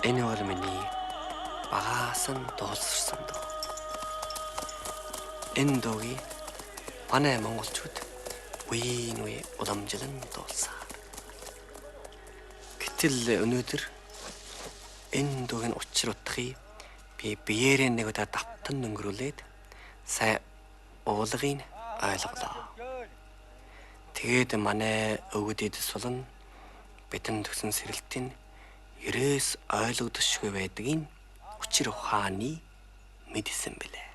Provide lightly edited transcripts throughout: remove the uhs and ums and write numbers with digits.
Энэ бол миний багаас нь дуулсарсан дуу. Энэ дуугийг манай монголчууд үеийн үе уламжлан дуулсан. Гэтэл өнөөдөр энэ дуугийн учир утгыг би биеэрээ нэг удаа давтан өнгөрүүлээд сайн уулгыг ойлголоо. Тэгээд манай өвгөдөс болон битэн төгсөн сэрэлтийн ерөөс ойлгогдошгүй байдгийг учир ухааны мэдсэн билээ.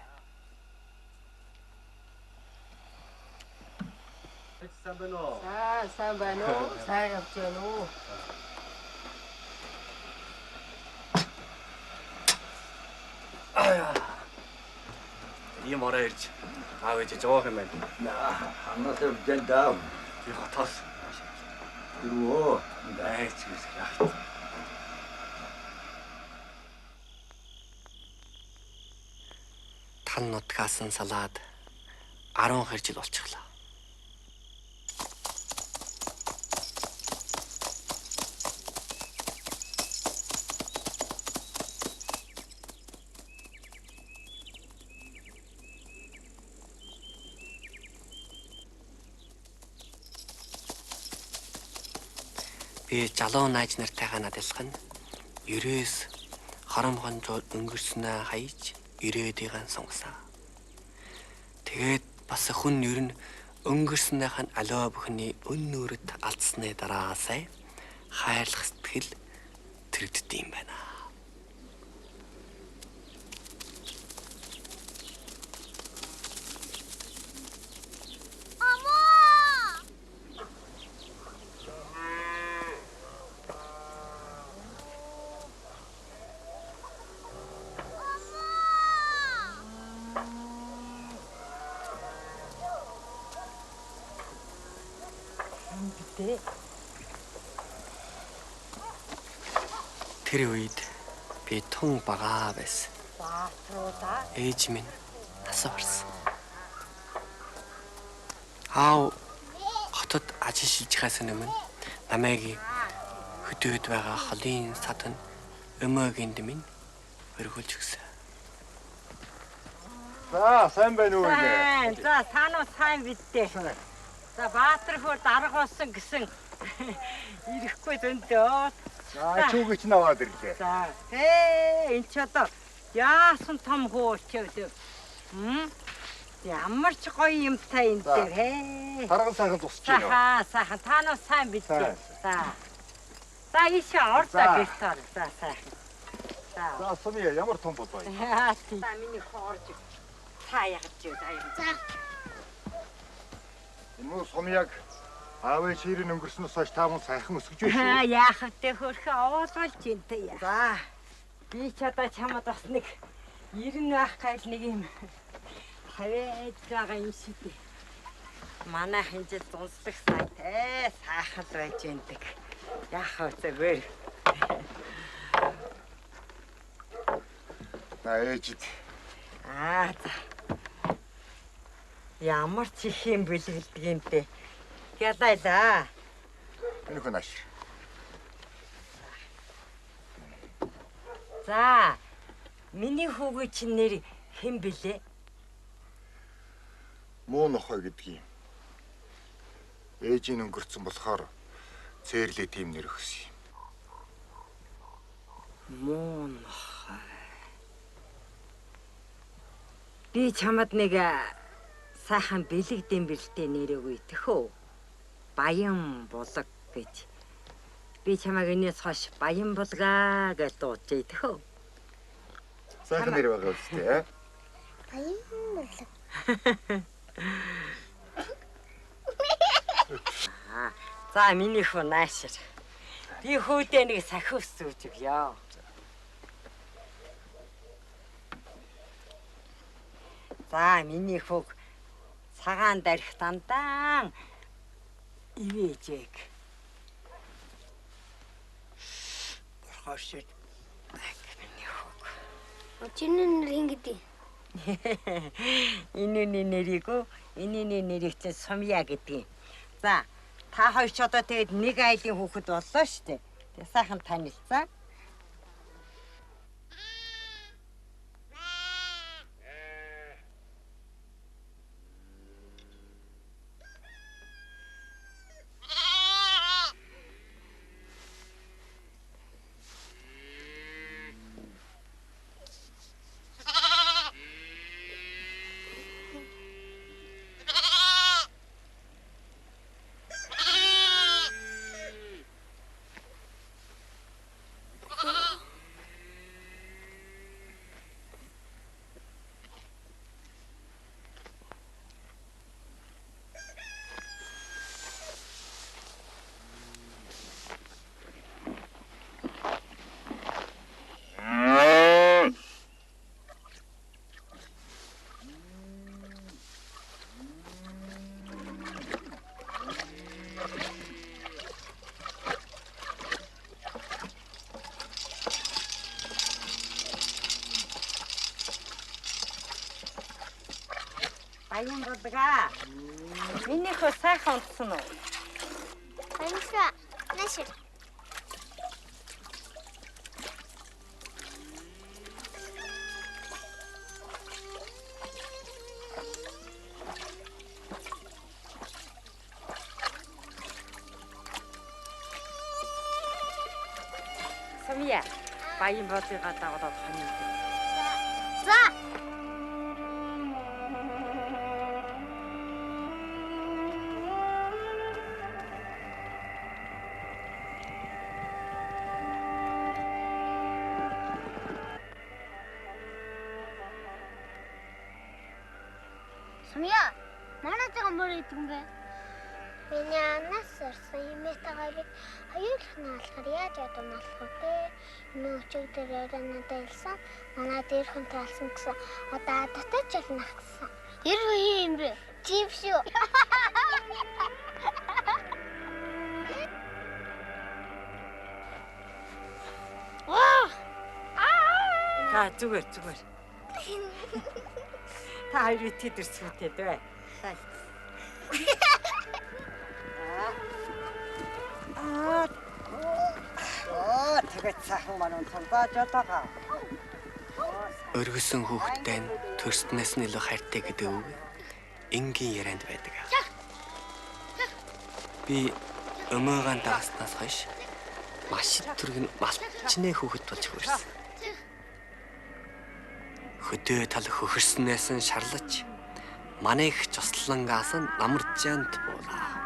Сайн байна уу? Сайн байна уу? Сайн явж байна уу? Ийм ороо ирж аав ээж жоох юм байна. Хамаас явж даа. Би хотоос Юу? дайч гэж яах. Тан нутгаас нь салаад 12 жил болчихлоо. Би жалуу найз нартайгаа надалах нь ерөөс хоромхонжууд өнгөрснөө хаяж ирээдүйгэн сонгосон. Тэгээд бас хүн ер нь өнгөрснөөх нь алоо бүхний өн нүрд алдсны дараасаа хайрлах сэтгэл төрөгддөг юм байна. Тэр үед би тун бага байсан. Баатруудаа. Ээж минь асуурсан. Аав хотод ажиллаж өмнө намайг хөдөөд байгаа холын садан өмөөгийн минь өргүүлж өгсөн. За, сайн байна уу нэ? За, тануу сайн бидтэй. За, Баатар хөр дарга болсон гэсэн ирэхгүй зөндөө. За, чүүгч наваад ирлээ. За, энэ ч одоо яасан том хууч вэ? Ямар ч гоё юмтай энэ дээр. Тарган сайхан тусч байна. Сайхан. Тануу сайн бидтэй. За, ийшээ ордоо гэртээ. За, сайхан. За, Сумья ямар том болов? За, миний хоорж. Та ягж юу за. Энэ Сумьяг аавын ширийн өнгөрснөөс хойш тааман сайхан өсгөж байна шүү. Яах вэ хөрхөө оолуулж интэй. За. Би ч одоо чамд бас нэг 90 байх гал нэг юм хавээд байгаа юм шиг. Манай хинжил дунслах сайтай сайхан байж эндэг. Яах вэ зүгээр. Ээжид. За. Ямар ч их юм бэлгэлдэг юм те. Гэлайлаа. Энэ хөнаш. За. Миний хүүгийн чинь нэр хэн бэлээ? Муу нохой гэдгийг. Ээжийн өнгөрцөн болохоор цээрлээ тийм нэр өгсөн юм. Муу нохой. Би чамд нэг сайхан бэлэгдэм бэлтэй нэр өгье тэхөө. Баян булаг гэж. Би чамайг энэс хойш баян булгаа гэж дуудаж тэхөө. Сайхан нэр байгаа үстэй ээ. Баян булаг. За миний хүү наашир. Би хүүдээ нэг сахиус зүүж өгье. За миний хүүг цагаан дарих дандаан ивэжэг. Бурхашид миний хүүг. Чиний нэр хин гэдэг? Инээний нэрийг чинь Сумья гэдэг. За та хоёр ч одоо тэгээд нэг айлын хүүхэд боллоо шүү дээ. Тэгээ сайхан танилцсан. Баян болгаа. Минийхөө сайхан унтсан уу? Баянсаа. Нашир. Сумья. Баян болыгаа дагуулаад хань. За. Сумья. Манай зэг мөр идэв юм бэ? Миний анаас сурсан юмэтайгаа би аюулхны алхаар яаж ядам болох вэ? Нөөчөг дээр надад илсэн. Манай дээр хүн талсан гэсэн. Одоо дотоод жолнох гэсэн. Тэр үе юм бэ? Чип шүү. За зүгээр. Та хоёр тэд ирсгүүтэй дээ. Тэгээд сайхан маань цангааж байгаа. Өргөсөн хүүхдтэй нь төрснөөс нь илүү хайртай гэдэг үг энгийн ярианд байдаг. Би өмөөгөө дааснаас хойш маш их түргэн малчны хүүхэд болж хөрсөн. Хөдөө тал хөхөрснээс нь шарлаж манайх цуслангаас нь намарчаанд буулаа.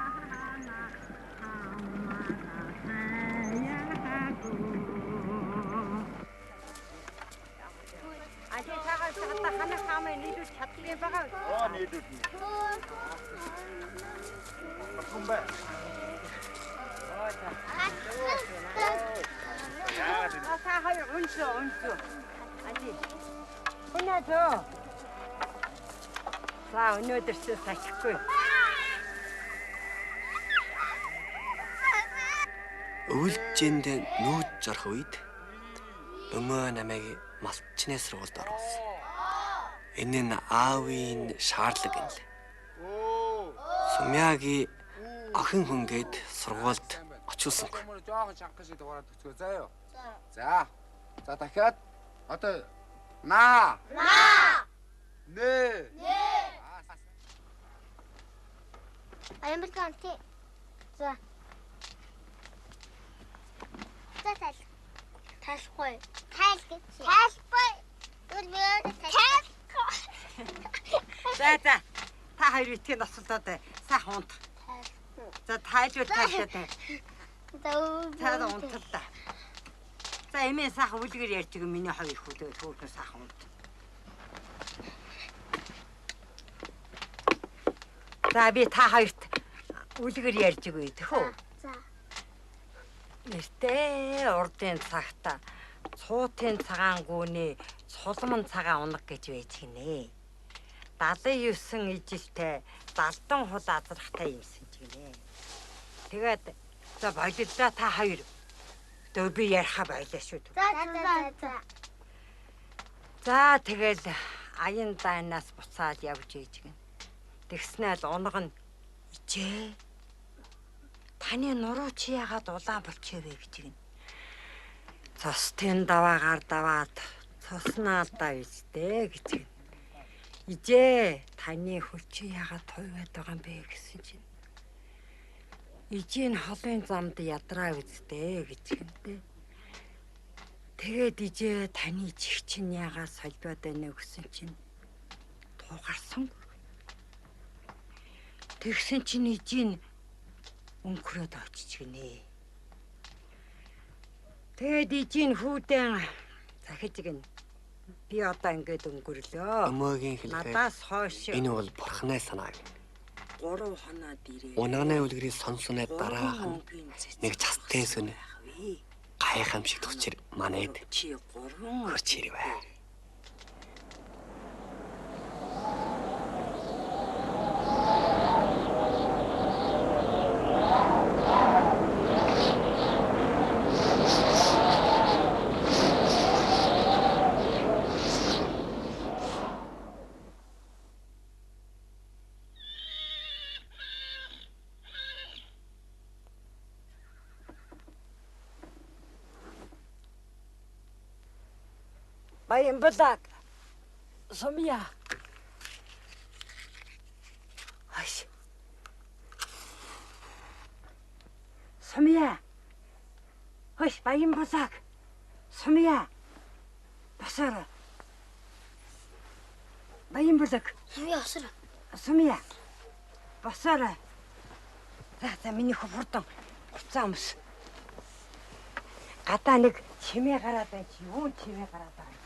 За өнөөдөрсөө сахихгүй. Өвөлжинд нүүж зорох үед өмөө намайг малчны сургуульд оруулсан. Энэ нь аавын шаардлага юм л. Сумьягийн охин хүнгээд сургуульд очуулсангүй. жоохон чанга шиг дугаараад өцгөө заяа. За. За дахиад одоо наа. Нэ. Аймбалгаан тий. За. За. Тайлхгүй. Тайл гэж. Тайлхгүй. Үрмээр тайлхгүй. За. Та хоёр итгэн насалдаад сайхан унт. За тайлбар тайлшаатай. Таад унталаа. За эмээ сайхан үлгэр ярьж байгаа миний хоёр хүүтэй төөрхөн сайхан унт. За би та хоёрт үлгэр ярьж өгье тэхүү. За. Нэртэй урдын цагта цуутын цагаан гүний цулман цагаан унаг гэж байж гинэ. 79 ижилтэй 70 хул азрахтай юмсан ч гинэ. Тэгээд за болиллаа та хоёр. Дөө би яриха байлаа шүү. За. За тэгэл аян дайнаас буцаад явж ийж гин. Тэгснээр унаг нь ичээ. Таны нуруу чи ягаад улаан болчихвэ гэж гин. Цостын даваагаар даваад цосноо давжтэй гэж гин. Ижээ таны хөл чи ягаад тойваад байгаа юм бэ гэсэн чинь. Ижийн холын замд ядраа үздэй гэж гинтэй. Тэгээд ижээ таны чих чинь ягаад солиод байна гэсэн чинь туугарсан. Тэгсэн чинь ижийн өнгөрөөд очиж гинэ. Тэгээд ижийн хүүдэн захиж гин. Би одоо ингээд өнгөрлөө. Өмөөгийн хэлбэр Надаас хойш энэ бол бурхны санаа гэнэ. 3 хоноод ирээ. Унагны үлгэрийн сонсоны дараах нь нэг цастай сүн гайхамшиг тусчир манайд Чи 3 хөрч ирвэ. Баянбалаг. Сумья. Ай. Сумья. Ой, Баянбалаг. Сумья. Басара. Баянбалаг. Сумья басара. Сумья. Басара. За миний хурдан уцаа өмс. Гадаа нэг чимээ гараад байна чи юу чимээ гараад байгаа юм.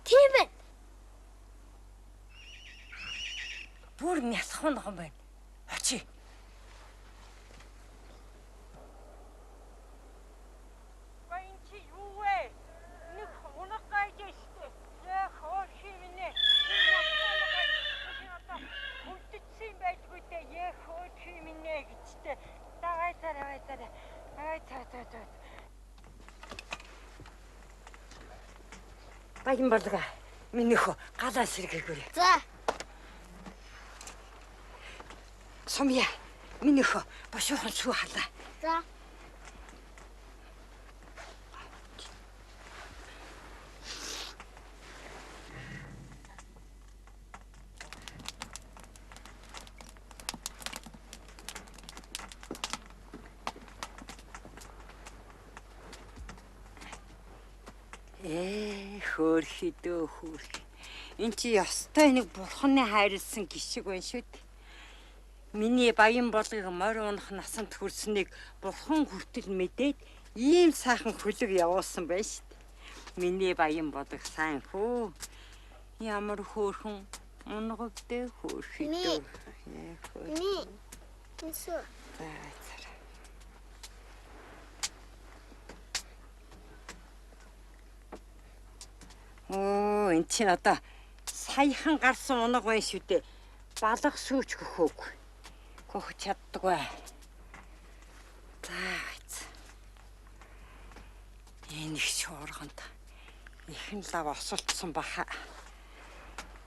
Тийм байна. Бүр нясах ногон байна. Очи. Баянбалага минийхөө галаа сэргээгүүрэй. За. Сумья минийхөө бошуухан сүү халаа. За. Хөөрхий дөө хөөрхий. Энд чи ёстой нэг бурханы хайрлсан гişиг байна шүү дээ. Миний Баянбалгыг морь унах насанд хүрснийг бурхан хүртэл мэдээд ийм сайхан хөлөг явуулсан байна шүү дээ. Миний Баянбалг сайн хөө. Ямар хөөрхөн унгавтэй хөөрхий дөө. Миний. Тэсүү. Оо, энэ чинь одоо саяхан гарсан унаг байна шүү дээ. Балга сүүч гөхөөг. Гөх чаддаггүй. За. Энэ их шуурганд ихэн лав осолцсон баха.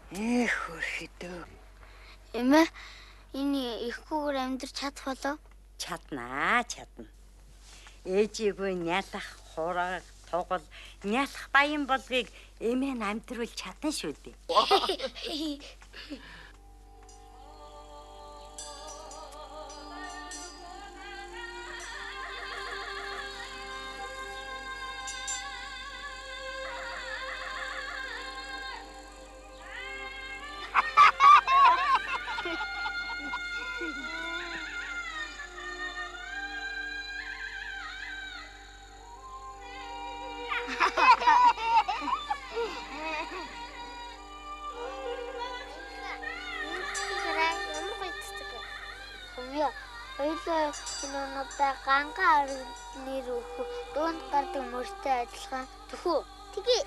Хөөрхий дөө. Эмээ энэ ихгүйгээр амьдрч чадах болов? Чадна. Ээжигүй нялах, хураг, тугал, нялах Баянбалгыг эмээ амтруулж чадна шүү дээ. Хоёулаа кинонуудаа гангаа нэр өгөх дуунд гардаг мөртэй адилхан тэхүү. Тгий.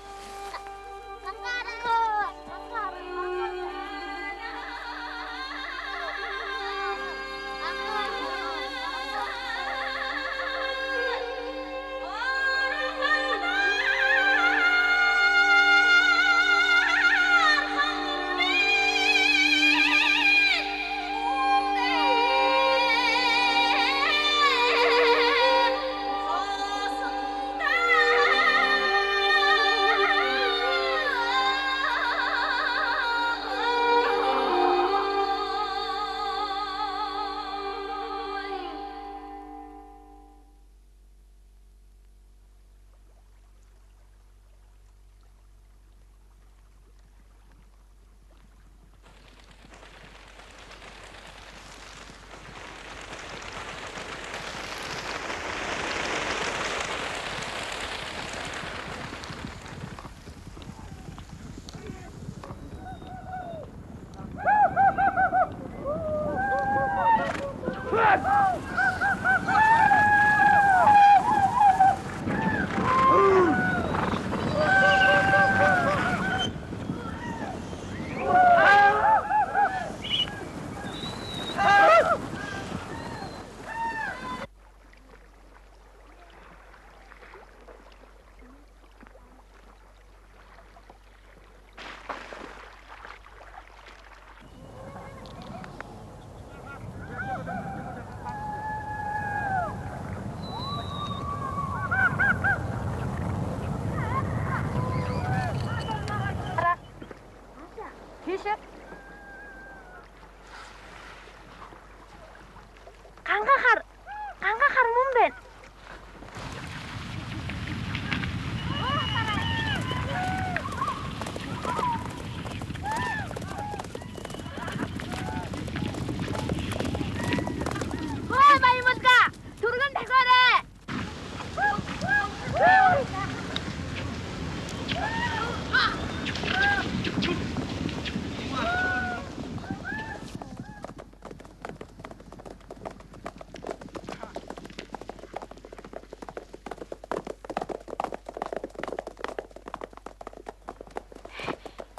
Гангаахаар мөн байна. Ой, Баянбалга! Түргэн дахиарай.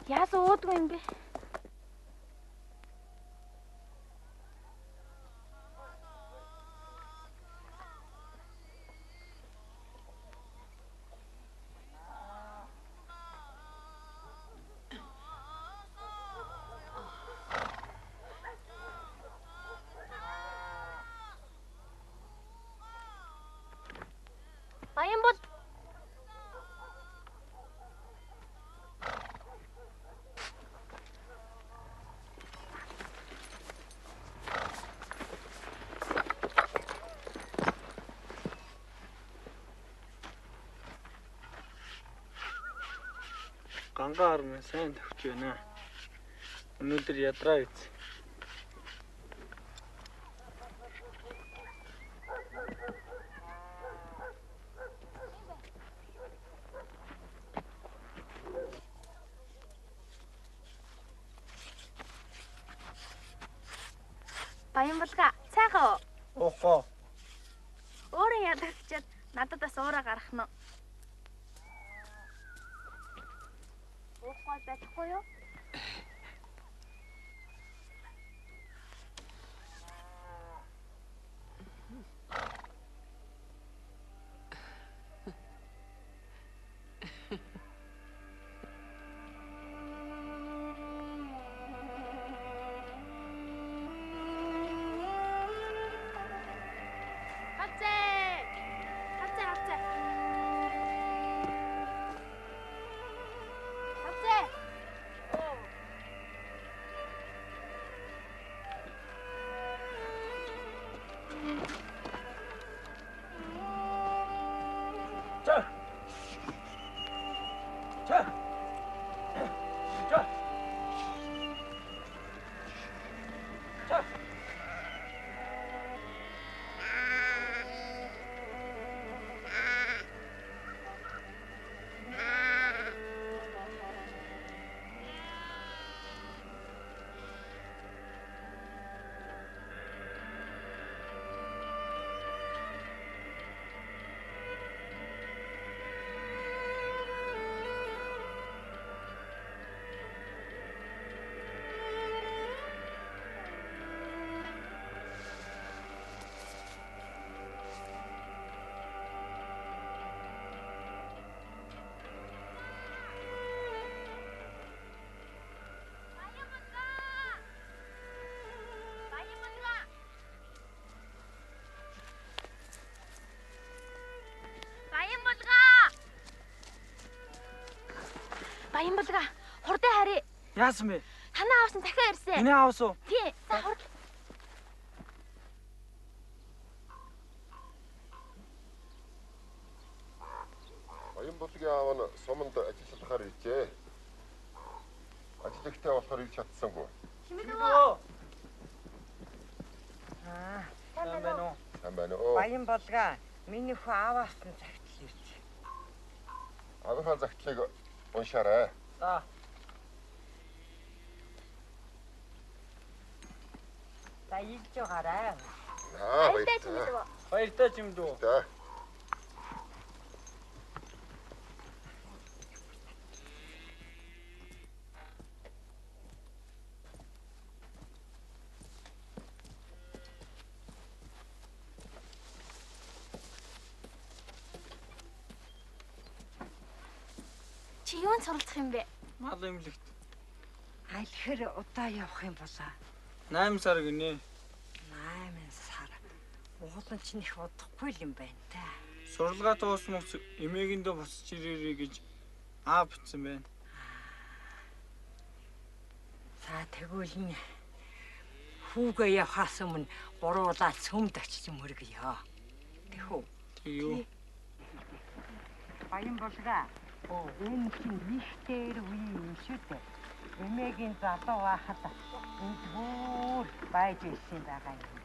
Яасан уудгүй юм бэ? Баянбал Гангаар минь сайн төвч байна. Өнөөдөр ядраа үз. Баянбалга цайгаа Оохоо. өөрөө ядагчаад надад бас уураа гарах нь. Уухгүй байхгүй юу? Баянбалга хурдан харъя. Яасан бэ? Танаа авсан дахиад ирсэн. Миний аавс уу? Тий, за хурдан. Баянбалгийн аав нь суманд ажиллахаар иржээ. Ажилттай болохоор ирж чадсангүй. Химэдөө. Сайн байна уу? Сайн байна уу? Баянбалга миний хүү ааваас нь загтал ирж. Аавынхаа загтлыг уншаарай. За. За илж байгаарай. Баярлалаа. Баяртай чимдүү. За. Чи юунд суралцах юм бэ? Мал имлэгт. Айлхэр удаа явах юм болоо. 8 сар гинэ. 8 сар. Уулын ч их удахгүй л юм байна та. Суралгаа дуусмагц эмээгэндээ босч ирээрэй гэж аав бичсэн байна. За тэгвэл хүүгээ явахаас өмнө буруулаад цөмд очиж мөргөё. Тэхүү. Юу? Баян болгоо. Энэ чинь их дээр үе юм шүү дээ. Эмээгийн залуу байхад энд бүр байж ирсэн байгаа юм.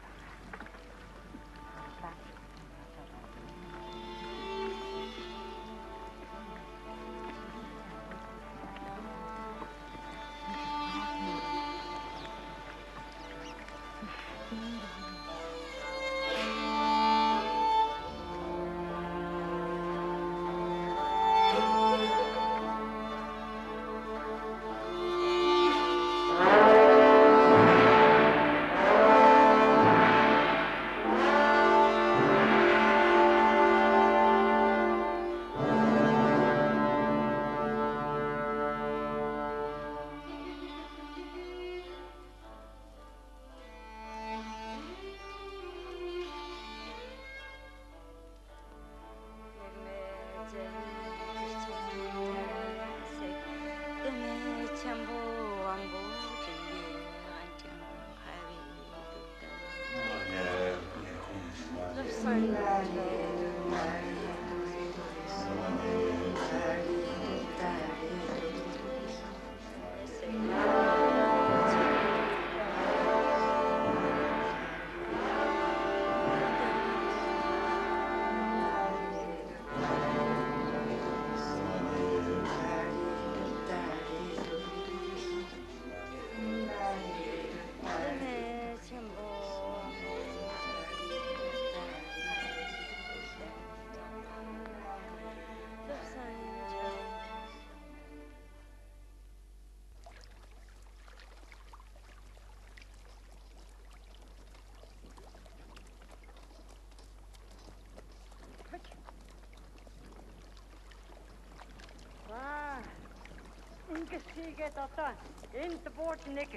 Ингэж хийгээд одоо энд бууд нэг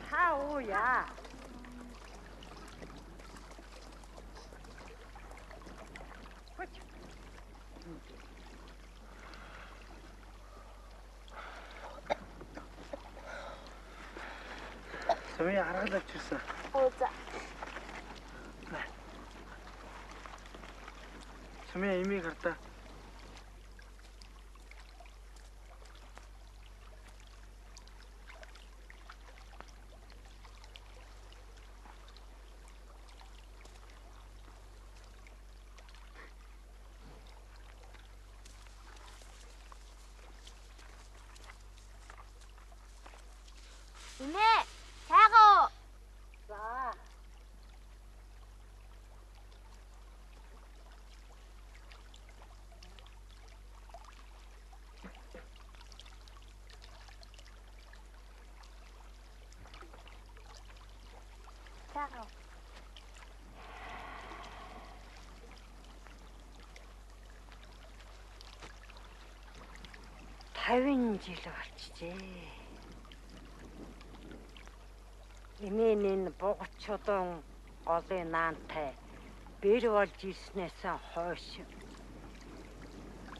хаа яа. Сумын аргал авчихсан. Оо за. Сумын имийг хартаа. Имээ, сайгаа. За. Сайгаа. Тавин жил болчихжээ. Эмээний бугачудын голын наантай бэр болж ирснээс хойш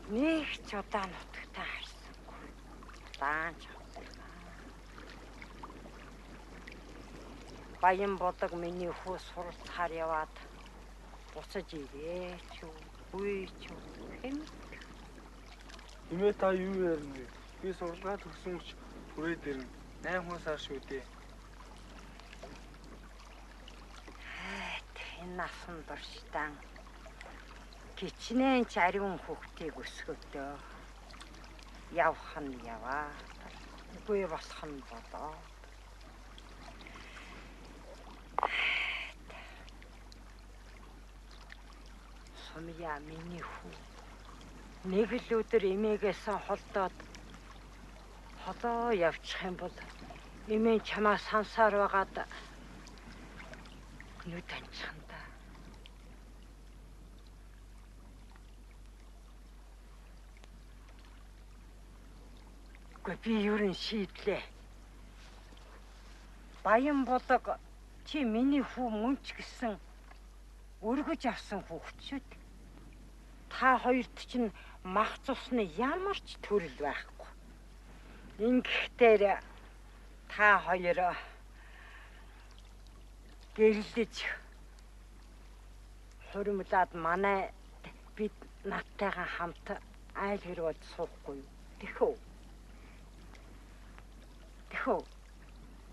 нэг ч удаа нутагтаа харсангүй. Даанч Баян бодог миний хүү суралцахаар яваад буцаж ирээч үгүй ч юм. Имээ та юу ярина вэ? Би сургалгаа төгсөн ч хүрээд ирнэ. 8 хүн сар шүү дээ. Насан туршдаа кичнээн ч ариун хүүхдийг өсгөдөө явах нь яваа үгүй босох нь болоо Сумья миний хүү нэг л өдөр эмээгээс холдоод холоо явчих юм бол эмээ чамаа сансаар байгаад нүд анчихна. Би юу н шийдлээ. Баян болог чи миний хүү мөн ч гэсэн өргөж авсан хүүхэд шүү дээ. Та хоёрт чинь мах цусны ямар ч төрөл байхгүй. Ингэхдээ та хоёр гэрлэж хуримлаад манай бид надтайгаа хамт айл хэрэг болж суухгүй юу? Тэхүү.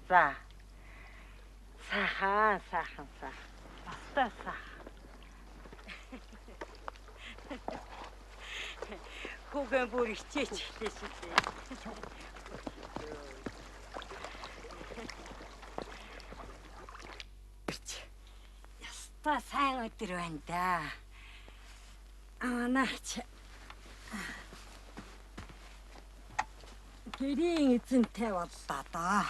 За. Сайхан. Бастай сайхан. Хүүгэн бүр ичээч ихтэй шээ. Яста сайн өдөр байна да. Наач. Гэрийн эзэнтэй боллоо да.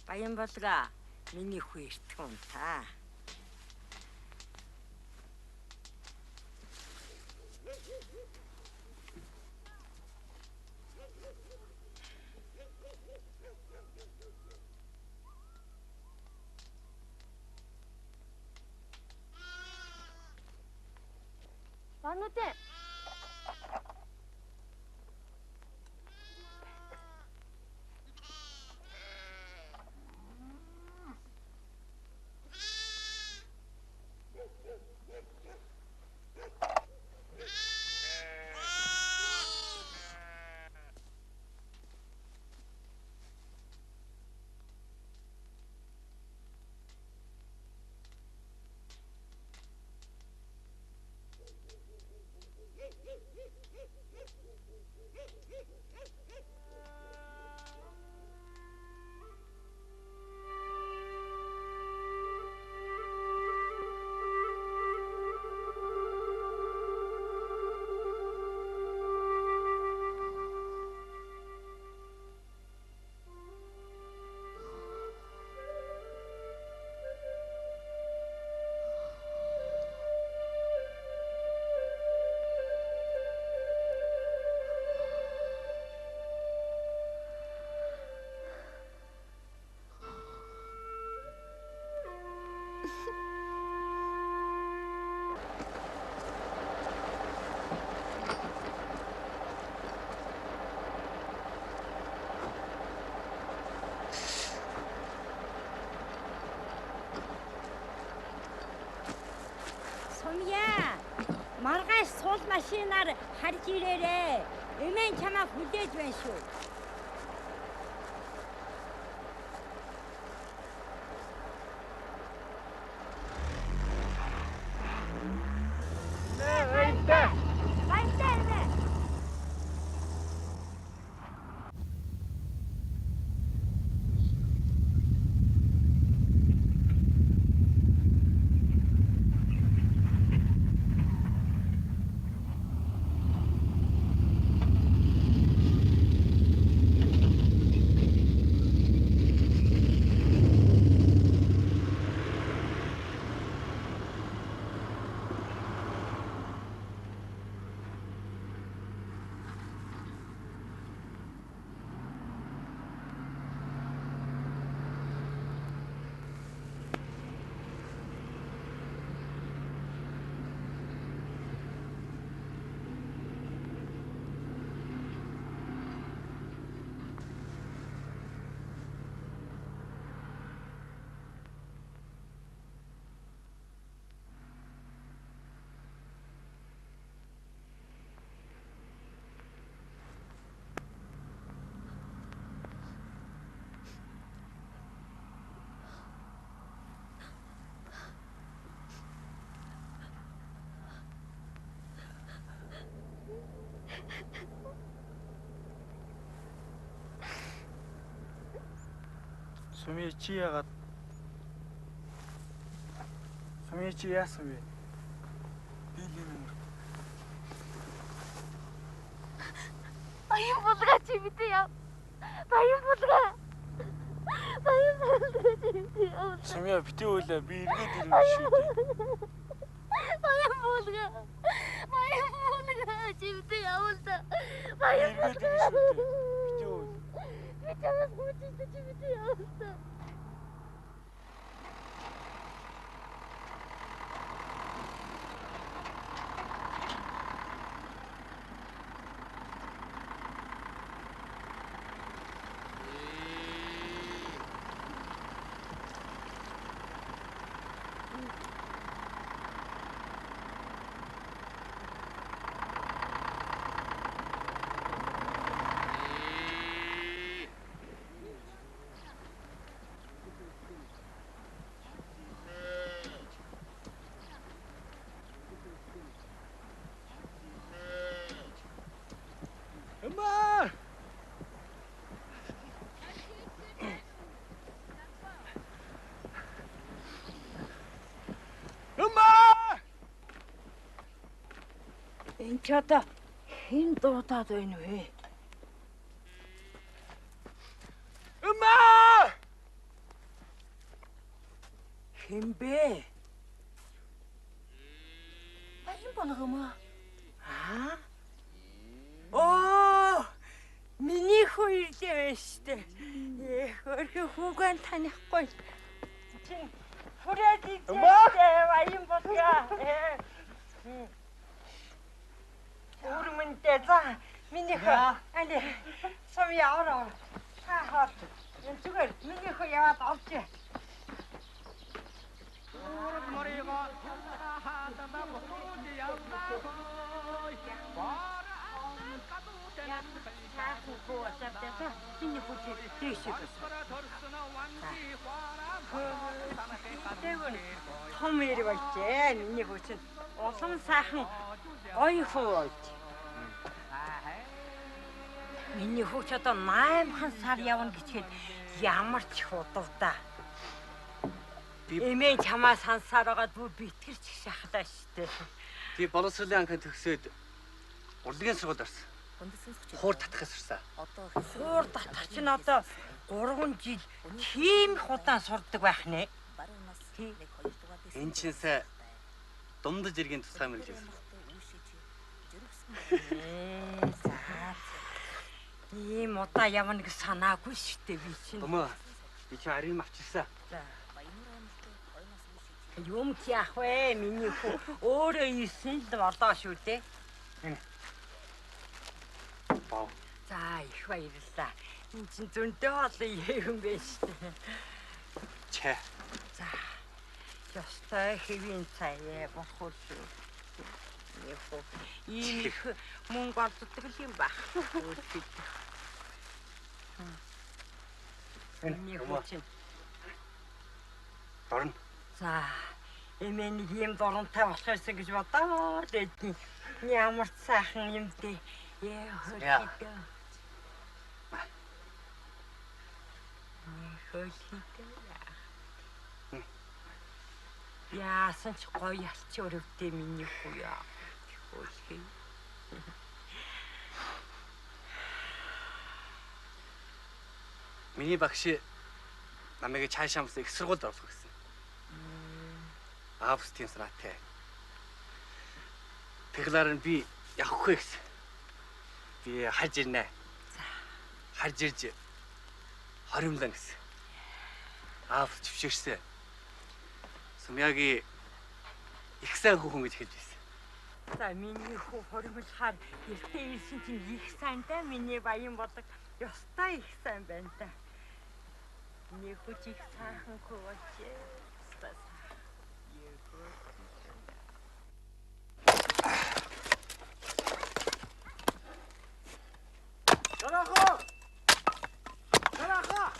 Баянбалга миний хүү эртхэн та. Бануудэ. Маргааш суул машинаар харж ирээрээ. Эмээн чамаа хүлээж байна шүү. Сумья чи яагаад? Сумья чи яасан бэ? Дийлэн юм. Баян булгаа чи битээ яв. Баян булгаа. Сумья битээ үйлээ би эргээд ирнэ шүү дээ. Баян буулга чимтэй явуулда. Баян Эргээд ирнэ шүү дээ. Битээ үйл. би чамаас гүйцэд чимтэй явуулда. Эмма! Эмма! Энд ч одоо хэн дуудаад байна вэ? Эмма! Хэн бэ? Баян болго юм аа. Аа? Оо! Миний хүү ирлээ байна штэ. Хөрхи хүүгэн танихгүй. Чин хүрээд идчихээ баян болго. Урмэнтэй за миний хүү. Али сум яваа. Хаа. Энэ зүгээр миний хүү яваад олж. Миний хүү дэшээ. Том ир байжээ. Миний хүү чинь улам сайхан гоё хүү байж. Миний хүү ч одоо 8 сар явна гэчихэд ямар ч худалдаа. Эмээ чамаас хансаар байгаа бүр битгэрч шахлаа штэ. Би боловсролын анхны төгсөөд урлагийн сургуульд орсон. Хуур татахаас ирсэн. Хуур татах чинь одоо 3 жил тийм худаан сурдаг байх нэ. Энэ чинь сая дундаж иргэн тусгай мэрэгжсэн. Ийм удаа явна гэж санаагүй штэ би чинь. Томоо би чи арийн авчирсан. Юм яах вэ? Миний хүү өөрөө ийсэн л болоо шүү дээ. Баа. За их баярлалаа. Энд чинь зөндөө олон юм байна шүү дээ. Чэ. За. Ёстой хэвийн цай болох үү? Ийм их мөнгө олддог юм байх. Миний хүү чинь. Дорно. За, эмээ нэг юм доронтой болох юмсан гэж бодоод байдیں۔ Ямар сайхан юм бэ? Хөлхийдөө. Хөлхийдөө. Яасан ч гоё ялч өрөвдөө миний хүү яа. Хөлхий. Миний багш намайг цаашаамс их сургуульд оруулах гэсэн. Аавс тийм санаатай. Тэглаар нь би явахгүй гэсэн. Би харж ирнэ. Харж ирж хоримлан гэсэн. Аавс зөвшөөрсөн. Сумьягийн их сайн хүүхэн гэж хэлж байсан. За миний хүү хоримлахаар эртээ ирсэн чинь их сайнтай миний баян болог ёстой их сайн байна та. Миний хүү их сайхан хүү болжээ. Тараха!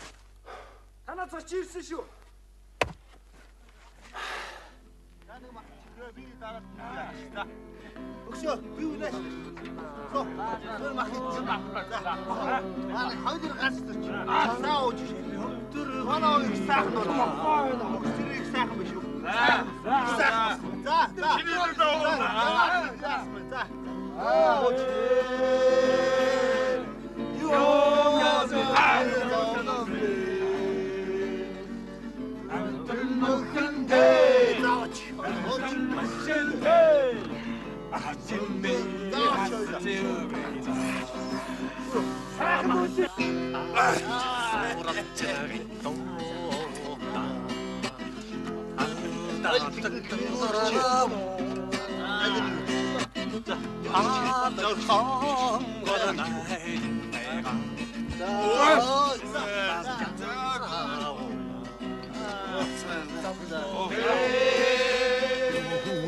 Танаа цоч ирсэн шүү. Нэг мах чирээ би дараад яаш та. Өгшөө би үнэш. Соо. Тэр мах чинь за. Аа хоёул ганцлж. Саа ууж шээ. Тэр манай их сайхан бол. Тэр их сайхан биш үү? За. Чиний дөө. За. Ууж. Юу яа.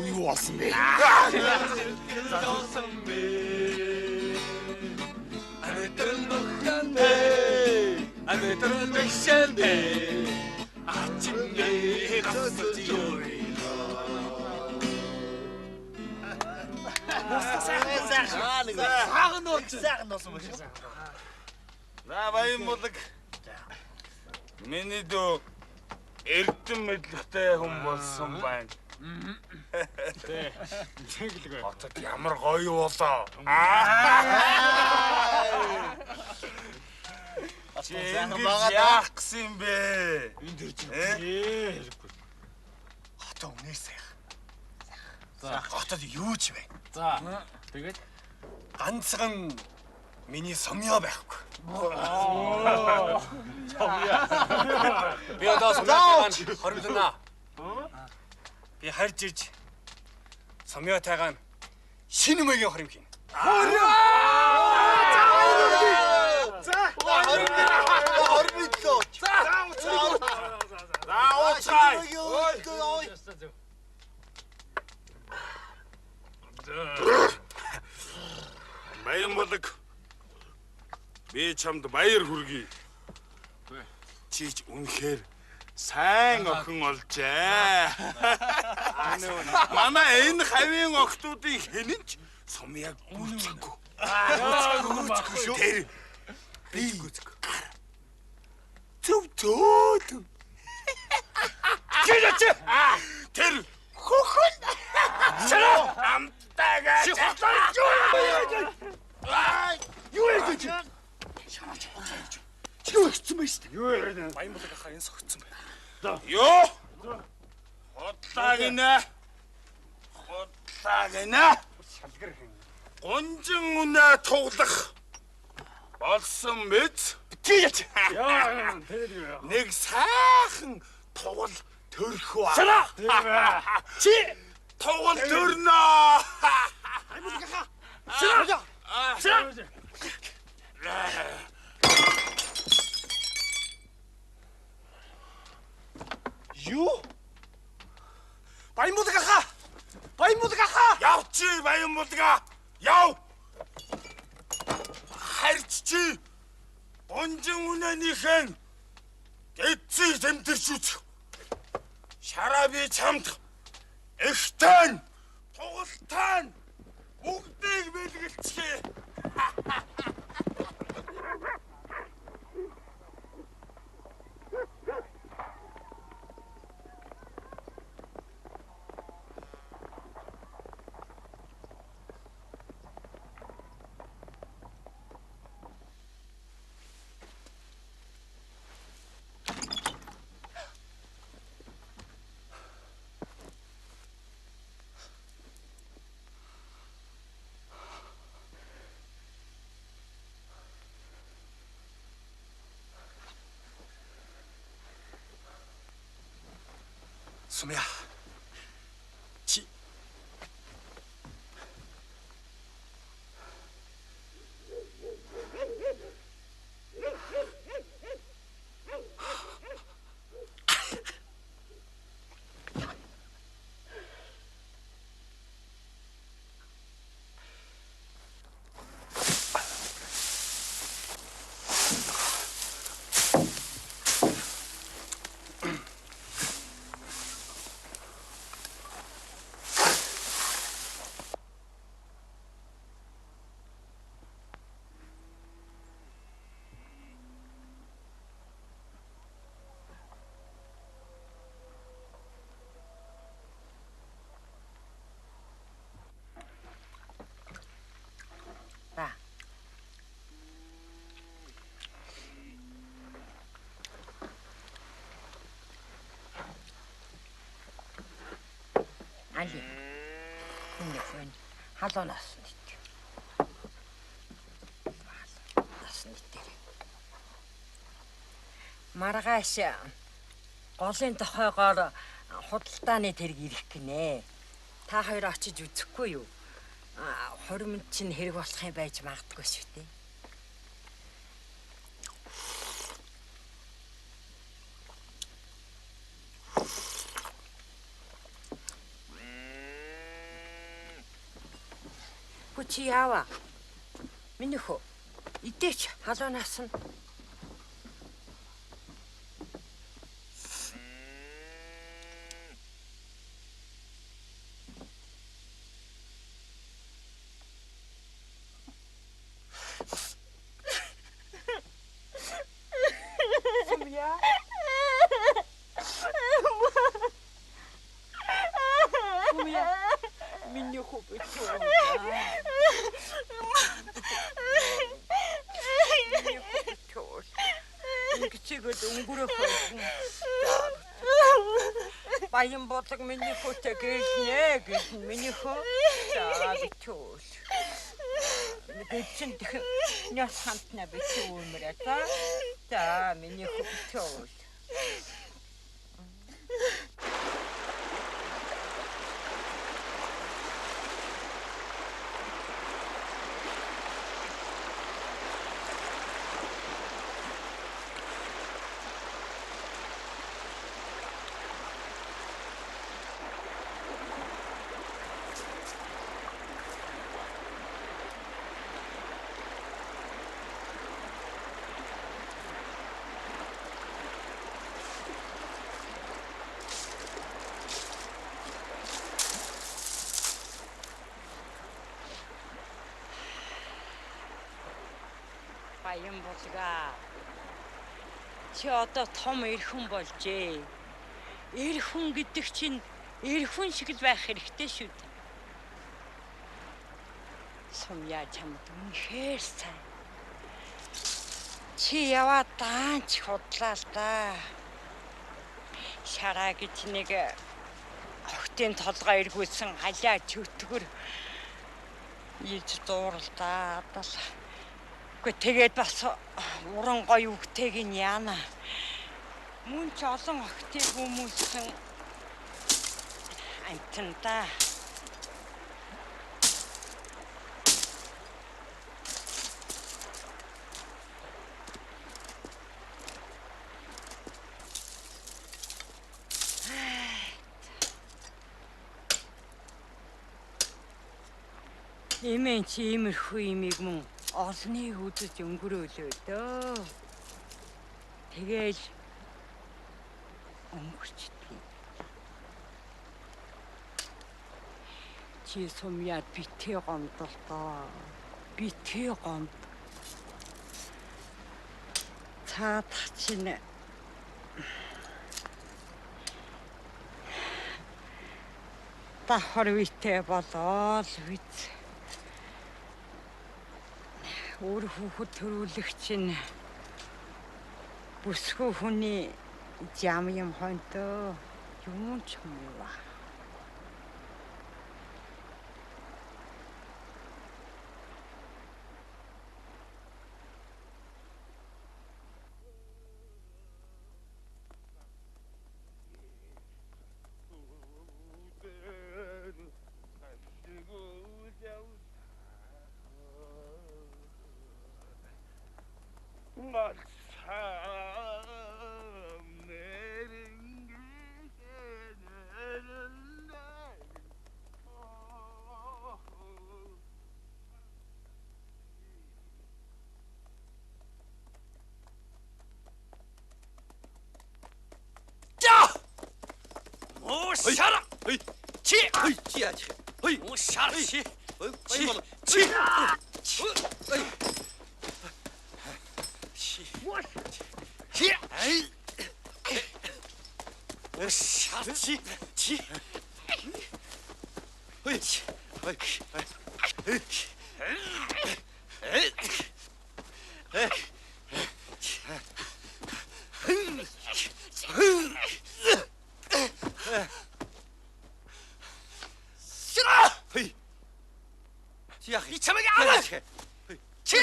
Юу болсон бэ? Сайхан болсон байна. За баян булаг. Миний дөө эрдэм мэдлэгтэй хүн болсон байна. Тэг. Хотод ямар гоё болоо. Яах гэсэн бэ? Энд ирж байна. Хотод үнээсэх. За хотод юу ч вэ? За тэгээд ганцхан миний сумья байхгүй. Би одоо сумьятайгаан хоримлно. Би харж ирж сумьятайгаан шинэ мөгийн хорим хийн. Баян булаг. Би чамд баяр хүргэе. Чиж үнэхээр сайн охин олжээ. Манай энэ хавийн охтуудын хэнэн ч сумьяг гүцэхгүй. Тэр би зөв. Гээч. Тэр хөхөн. Чара амтага. Юу ярьж чи? Юу хийсэн бэ? Юу яриад? Баян булаг ахаа энэ согцсон байна. Юу? Хотлаагинэ. Шалгар хэн. Гонжин үнэ тоглох болсон мэд. Гээч. Яа, тэр нэг сайхан тоглол төрөх ба. Чана. Чи тоглол төрнө. Баян булаг ахаа. Чана. Юу? Баян булаг ахаа! Явчих баян булгаа! Яв! Харж чи! Гонжин үнэнийхэн гэцээ тэмтэрчүүц. Шараа би чамд эхтэн тоглолтын бүгдийг бэлгэлцгээе. Сумья. Чи. Али. Хүн халуунаас нийт. Нас нийт. Маргааш голын тохойгоор худалдааны тэрэг ирэх гинэ. Та хоёр очиж үзэхгүй юу? Хуримд чинь хэрэг болох юм байж магадгүй шүү дээ. Чи яава? Минийх үү? Идээч халуунаас нь. Сумья. Сумья. Минийх үү? Чигэд өнгөрөх байсан. Баян бодлого миний хөтэ гэлнэ гэж миний хөө битүүл. Мэдсэн дэх няс хантна битүүмрэ та. За миний хөө битүүл. Баян болгаа. Чи одоо том эрхэн болжээ. Эрхэн гэдэг чинь эрхэн шиг л байх хэрэгтэй шүү дээ. Сумья чамд үнэхээр сайн. Чи яваа даанч худлаа л да. Шараа гэж нэг охтын толгой эргүүлсэн халаа чөтгөр ийж дууралдаа дал. Тэгээд бас уран гоё үгтэйг нь яана. Мөн ч олон охтыг хүмүүсхэн амтанда. Эмэн чи иймэрхүү имийг мөн олныг үзэж өнгөрөөлөө дөө. Тэгээл өнгөрчдөг. Чи сумьяд битээ гомдолдоо. Битээ гомд. Цаадах чинь давхар битээ болоо л биз. Өөр хүүхэд төрүүлэх чинь бүсгүй хүний зам юм хонтоо юм ч юм уу. Шара! Чи! Чи яач? Шара чи! Чи! Чи! Шара чи! Чи! 이 참하게 안 해. 치!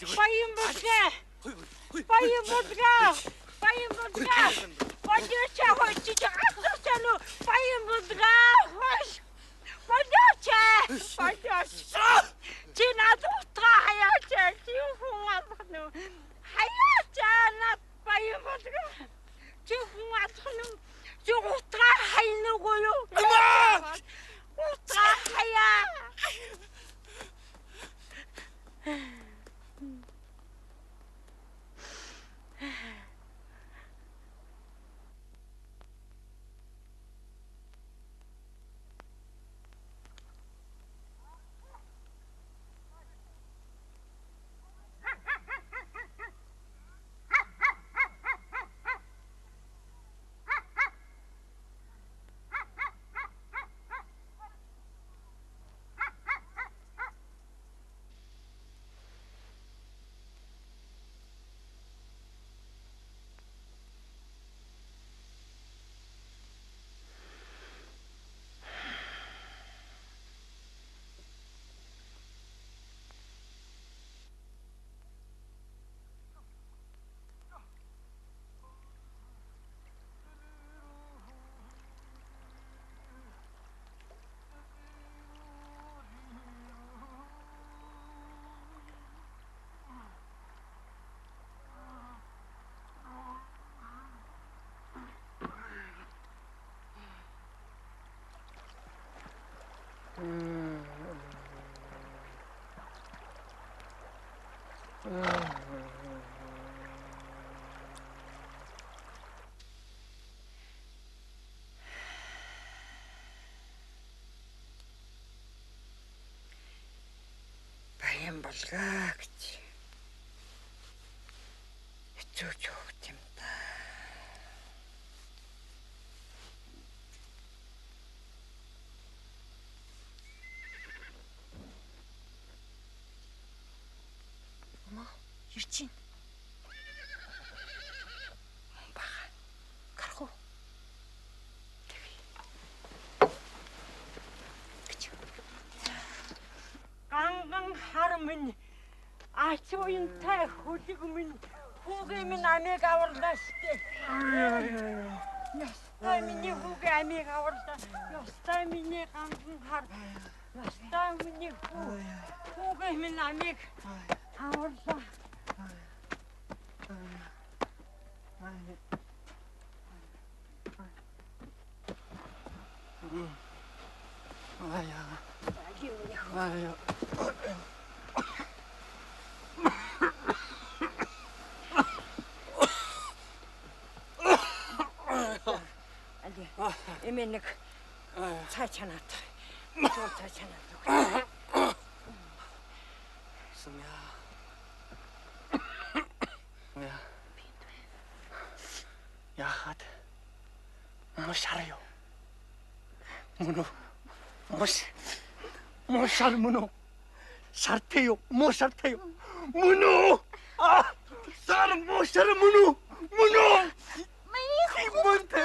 Баян болгаа. Баян болгаа. Баян болгаа. Бодёча хочиж асуусан уу? Баян болгаа. Хош. Бодёча. Чи надад хаяач. Чи хүн алах нь. Хаяач над баян болгаа. Чи хүн алах нь. Чи утгаа хайна уу юу? Утгаа хаяа. Баян болгаа гэж хэцүүч хөвт юм да. Ирж байна. Бага. Гарах уу? Ганган хар минь ачуунтай хөлөг минь хүүгээ минь амийг аварлаа штэ. Ястай миний хүүгээ амийг аварлаа. Ястай миний ганган хар. Ястай миний хүүгээ минь амийг аварлаа. Эмэнийг цай чанаад. Цай чанаад. Сумя. Яхад. Мөш харъя. Мөнөө. Мөш шар мөнөө. Шартэё. Мөш шартэё. Мөнөө. Сар мөш шар мөнөө. Мөнөө. Мөнөө.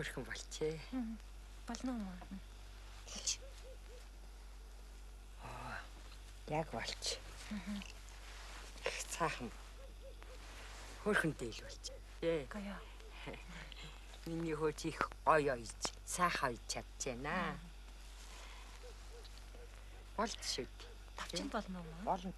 Хөрхөн болчээ. Болно уу? Яг болч. Цаахан хөрхөнтэй л болч. Гоё. Миний хөөж их гоё ойж, сайхан ойж чадчихна. Болч шүү. Тавчанд болно уу? Болно.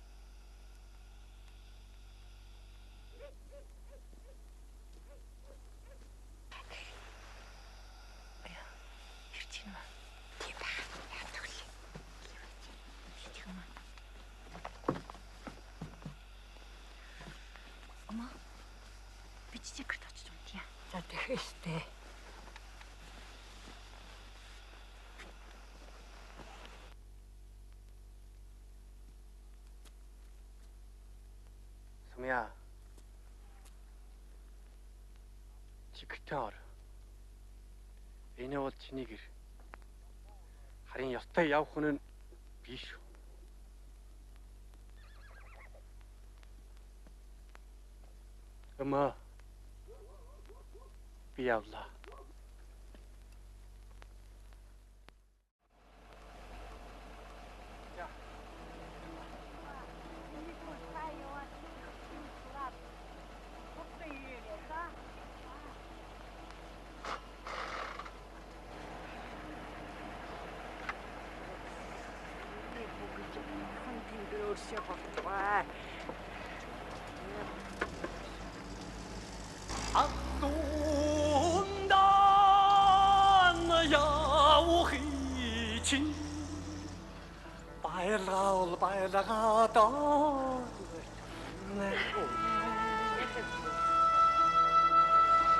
Чигэрт очиж юм тийм. За тэгэхтэй. Сумья. Чигэртээ ор. Энэ бол чиний гэр. Харин ёстой явах хүн нь биш. Ама. Би явлаа.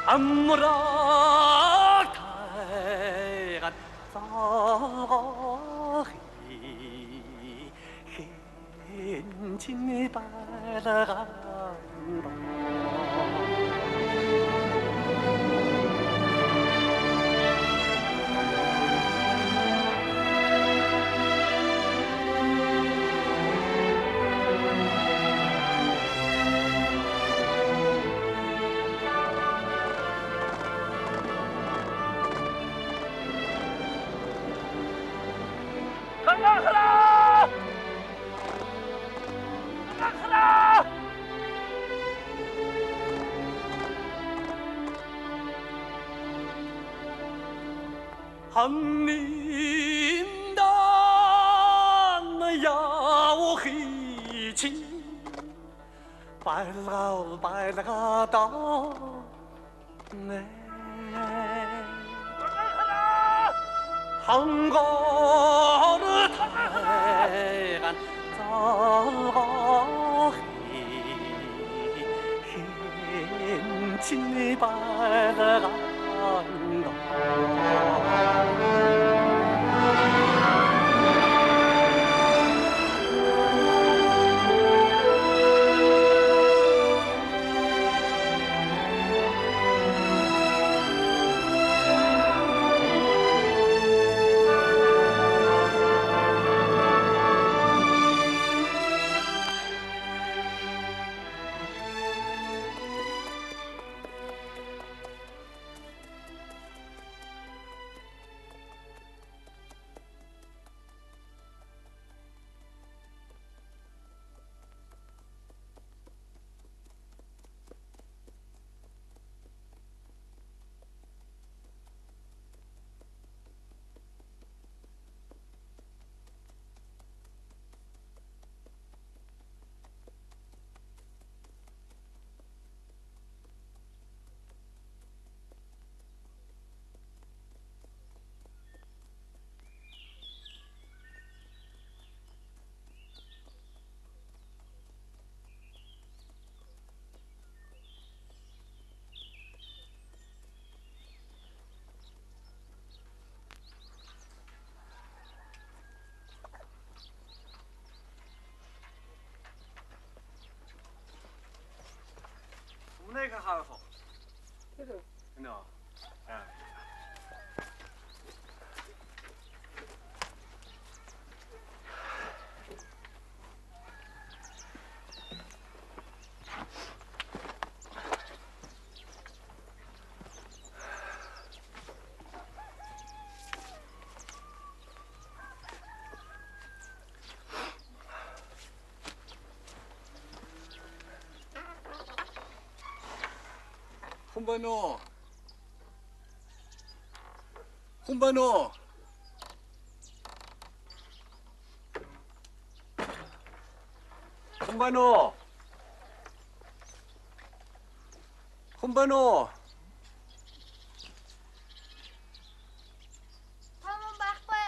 암무라타가 싸히 흰진이 바라간다 한민단 야오히지 발가다 네 한거를 태간 힘진이 발간다 Humano. Humano. Humano. Humano. Том байхгүй.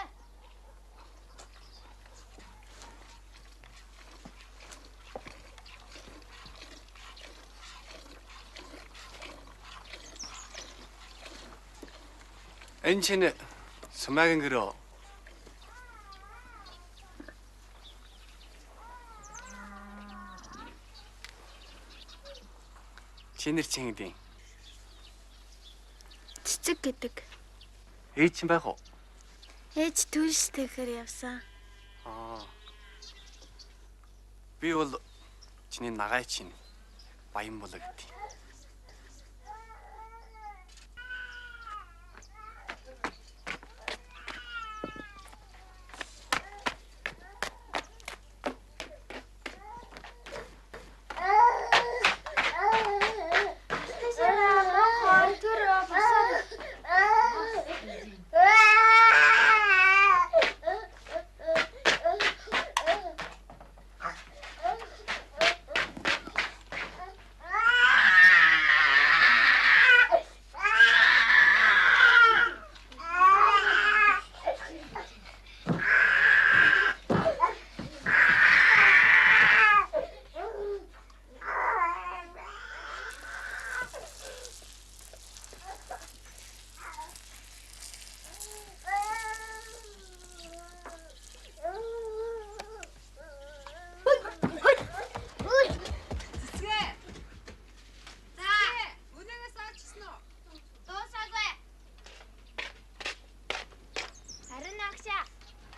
Энэ чинь Сумагийн гэрөө. Чи нэр чинь гэдэг. Цэцэг гэдэг. Ээж чинь байх уу? Ээж туристэхээр явсан. Би бол чиний нагаай чинь баян болоо гэдэг.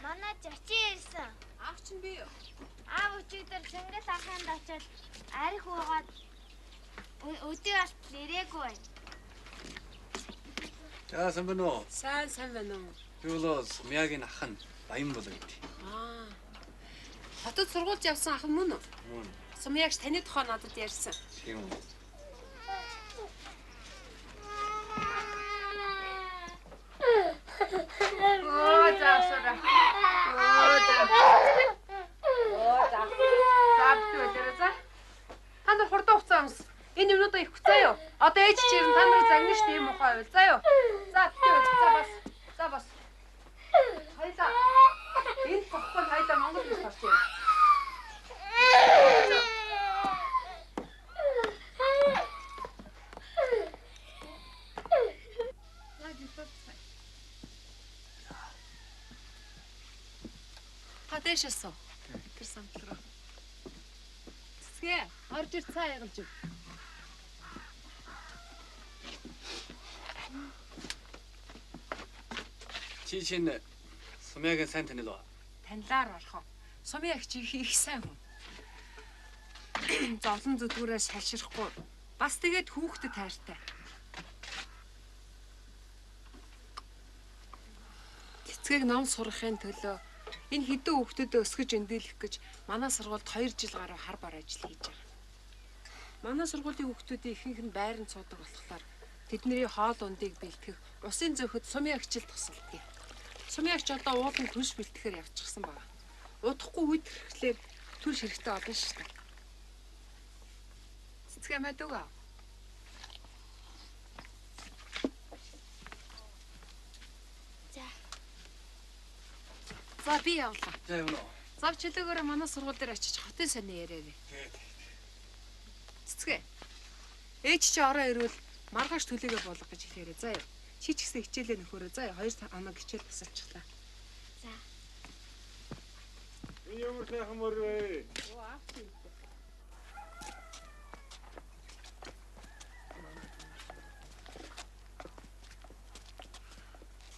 Манай зочин ирсэн. Аав чинь би юу? Аав өчигдөр Чингис ахынд очиод арх уугаад өдөө алт ирээгүй байна. За сайн уу? Сайн байна уу? Би бол Сумягийн ах нь баян болоо гэдэг. Хотод сургуульд явсан ах нь мөн үү? Мөн. Сумягч таны тухай надад ярьсан. Тийм үү. Заасара. Та нар хурдан хугацаа өмс. Энэ юмнуудаа их хуцаа юу? Одоо ээж чи ирэн та нарыг загнана шүү дээ юм ухаа байвал. За юу? За тэгтээ за бас. Хоёлаа. Энэ тоххой хоёлаа Монгол хэл гарч ирээ. Дэшээсөө. Тэр самтлага. Цэцгээ, орж ир цаа ягалж ив. Чи чинь Сумягийн сайн танил ба. Танилаар болох. Сумягч их сайн хүн. Зовлон зүдгүүрээ шалширахгүй. Бас тэгээд хүүхдэд тайртай. Цэцгээг ном сурахын төлөө энэ хэдэн хүүхдүүдэд өсгөж эндэлэх гэж манай сургуульд 2 жил гаруй хар бар ажил хийж байгаа. Манай сургуулийн хүүхдүүдийн ихэнх нь байранд суудаг болохоор тэдний хоол ундыг бэлтгэх, усын зөөхөд Сумягчил тусалдаг. Сумягч одоо ууланд түнш бэлтгэхээр явчихсан байна. Удахгүй үед ирэхлээр түнш хэрэгтэй болно шүү дээ. Цэцгээ мэд үгүй. За би явлаа. За явна уу? Зав чөлөөгөөрөө манай сургууль дээр очиж хотын сони яриарай. Цэцгээ. Ээж чи ороо ирвэл маргааш төлөөгөө болгох гэж хэлээрэй. За юу. Чи ч гэсэн хичээлээ нөхөрөө. За юу. 2 хоног хичээл тасалчихлаа. За. Энэ ямар сайхан мөр вэ? Оо аав чи.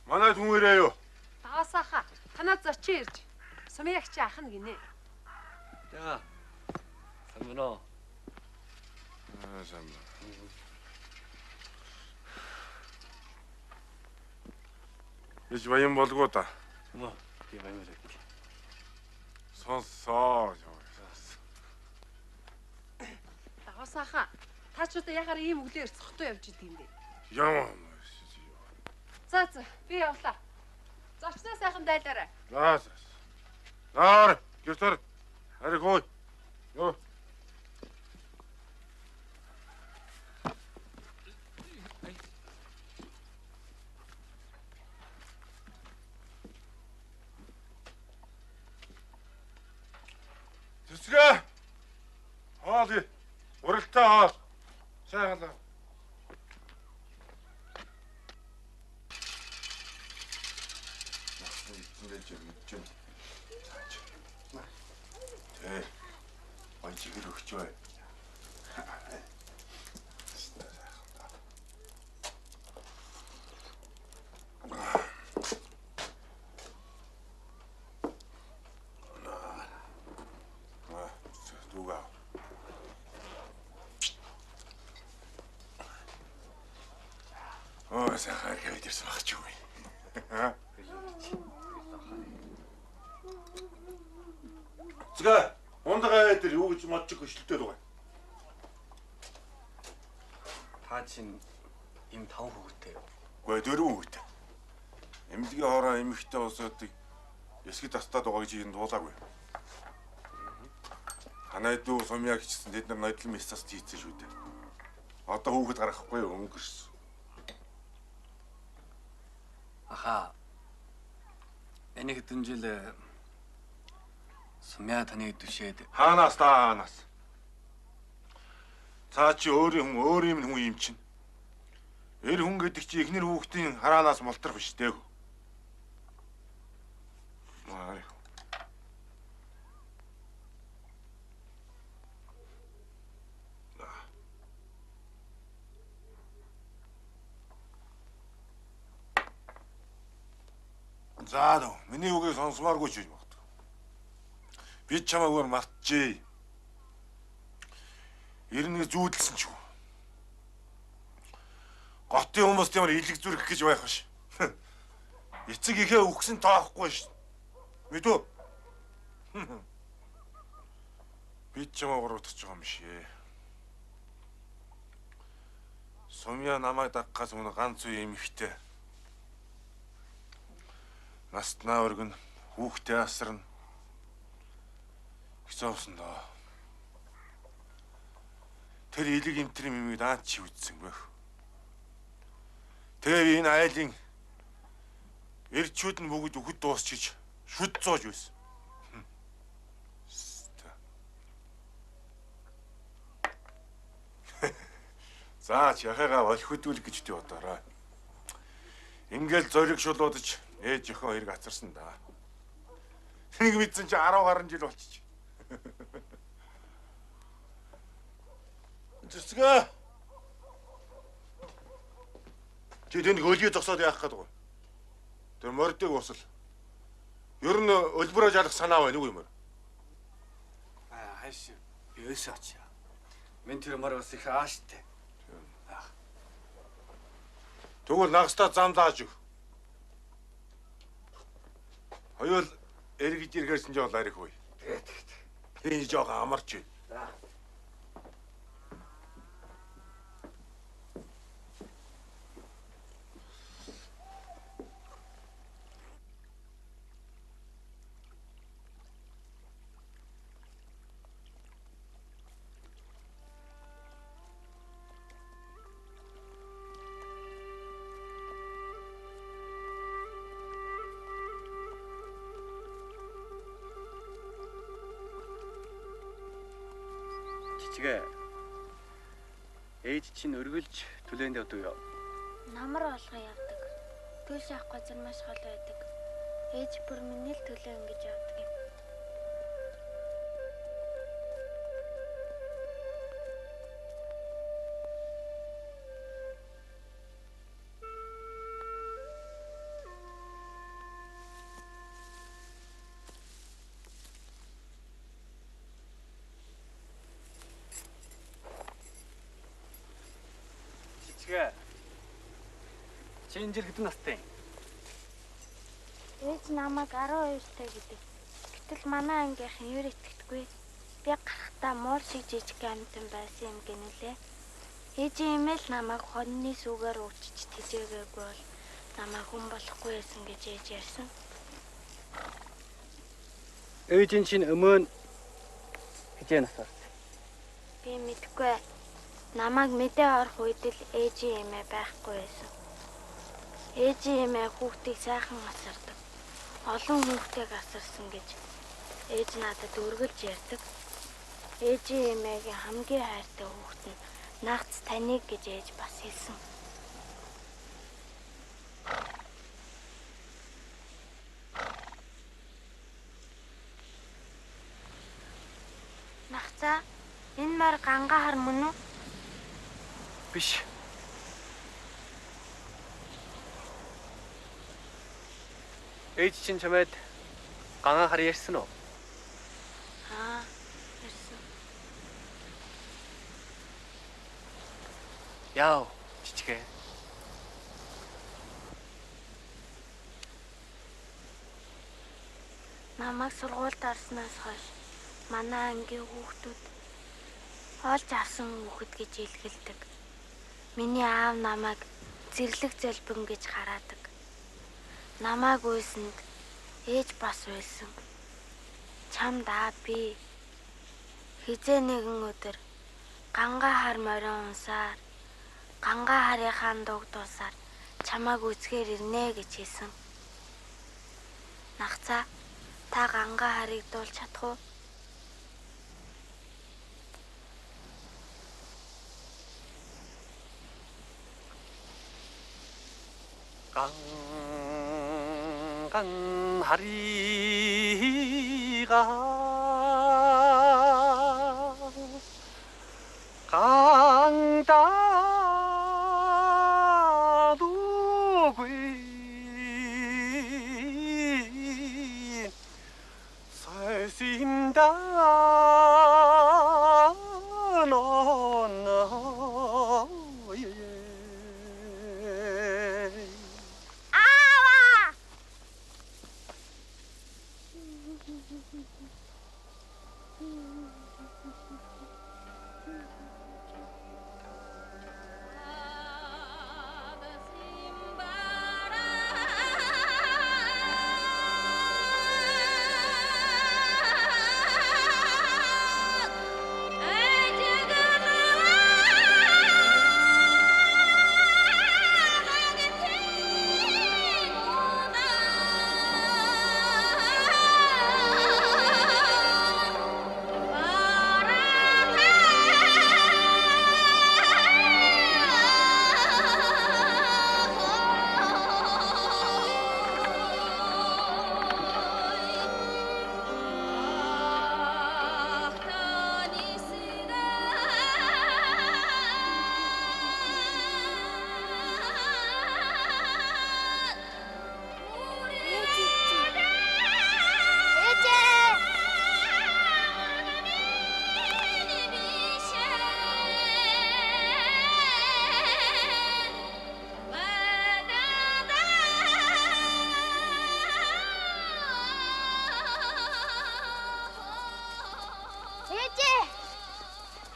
Манай хүн ирээ юу? Таасааха. Танаа зочин ирж. Сумягч ах нь гинэ. За. Сайн уу? Сайн. Ич баян болгоо та. Мөн. Би баян болоо гэдэг. Сонсоо. Таасааха. Та ч удаа яхаар ийм өглөө өрцөхдөө явж идэг юм бэ? Яа. За би явлаа. Зочноо сайхан дайлаарай. Наар гэртэр. Хари гой. Йоо. Тэсгэ. Хаали. Уралтай хаа. Сайхан. Ой чигээр өгчөө. Дуга. Ой сахар хийдэрсэн багч юу вэ? Зга ундагаа дээр юу гэж модчих хөшлөлтөө байгаа. Та чинь им 5 хүүхэдтэй. Гүй 4 хүүхэдтэй. Эмнэлгийн хоороо эмэгтэй усуудыг эсгэд тастаад байгаа гэж юм дуулаагүй. Ханай дүү сумья гэжсэн тэд нар нодлон мессаас хийцэн шүү дээ. Одоо хүүхэд гаргахгүй өнгөрсөн. Аха. Энийг хэдэн жил сумья таны түшээд Хаанаас та хаанаас? Цаа чи өөрийн хүн юм чинь. Эр хүн гэдэг чи эхнэр хүүхдийн хараанаас мултрах биш дээ. Маа. За дөө, миний үгийг сонсомооргүй ч юм байна. Би чамайг өөр мартчихъя. Ирнэ зүүдэлсэн ч үү. Готын хүмүүст ямар илэг зүрх гэж байх биш. Эцэг ихээ үхсэн тоохгүй ш. Мэдүү? Би чамайг урагдаж байгаа юм шээ. Сумья намайг дагахаас өмнө ганц үе эмэгтэй. Настнаа өргөн хүүхдээ асарна. Хисовсон доо. Тэр илэг имтрийн мимиг даач чи үтсэн байх. Тэгээ энэ айлын эрчүүд нь бүгд өгд дуусчиж шүд зоож байсан. За ч яхаага олхидүүлэх гэж тий бодоорой. Ингээл зориг шулуудаж ээж өхөө хэрэг ацарсан да. Нэг мэдсэн чи 10 гаруй жил болчих. Зүсгээ. Чи тэнд хөлгий зогсоод яах гээд байгаа. Тэр мордыг усал. Ер нь өлбөрөө жалах санаа байна уу юм бэ? хайш юусаач. Мен тэр мөр ус их ааштай. Тэгвэл нагастаа зам дааж өг. Хоёул эргэж иргэрсэн жоо арих үе. Энэ жоохон амарч байна. Ээж чинь өргөлж түлээнд явдаг юу? Намар олгоо явдаг. Төлш авах газар маш гол байдаг. Ээж бүр миний л төлөө ингэж явдаг юм. Чи энэ жил хэдэн настай? Ээж намайг 12-тай гэдэг. Гэтэл манай ангийнхан юу итгэдэггүй. Би гарахтаа муул шиг жижиг амтан байсан юм гэнэлээ. Ээжийн имэйл намайг хоньны сүгээр уучиж тэжээгээгүй бол намайг хүн болохгүй байсан гэж ээж ярьсан. Ээжийн чинь өмнө хижээ насаар. Би мэдгүй. Намайг мэдээ орох үед л ээжийн имээ байхгүй байсан. Ээжийн имээ хүүхдийг сайхан асардаг. Олон хүүхдийг асарсан гэж ээж надад өргөлж ярьдаг. Ээжийн имээгийн хамгийн хайртай хүүхэд нь нагц таныг гэж ээж бас хэлсэн. Нагцаа, энэ мар ганга хар мөн үү? Биш. Ээж чинь чамайд ганга хар ярьсан уу? Ярьсан. Яав, жижигэ. Намайг сургуульд орсноос хойш манай ангийн хүүхдүүд олж авсан хүүхэд гэж илгэлдэг. Миний аав намайг зэрлэг зэлбэн гэж хараадаг. Намайг уйсанд ээж бас уйлсан. Чамд би хизээ нэгэн өдөр ганга хар морин унсаар ганга харийнхаа дуг дуусаар чамайг үзгээр ирнэ гэж хэлсэн. Нагцаа, та ганга харыг дуулж чадах уу? 강 하리가 강다도 괴 살심다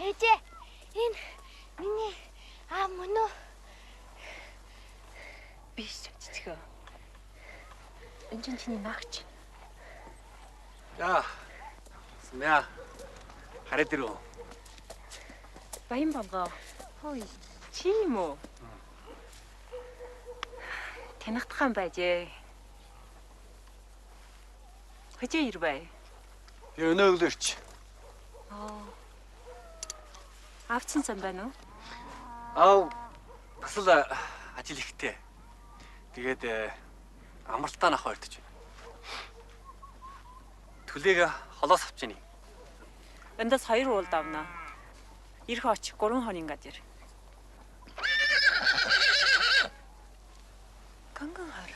Ээжээ, энэ миний аав мөн үү? Биш жижигөө. Энэ чинь чиний наагч. 야, смя. хараад ирв. Баян бомгоо. Хөөе. Чи юм уу? Танигдхан байжээ. Хожээ ир бай. Би өнөөгдөрч. Авцсан сан байна уу? Аав бас л ажил ихтэй. Тэгээд амралтаа нах ойртож байна. Түлээг холоос авч ийн. Эндээс 2 уул давна. Ирэх очих 3 хоног гадир. Ганган хар.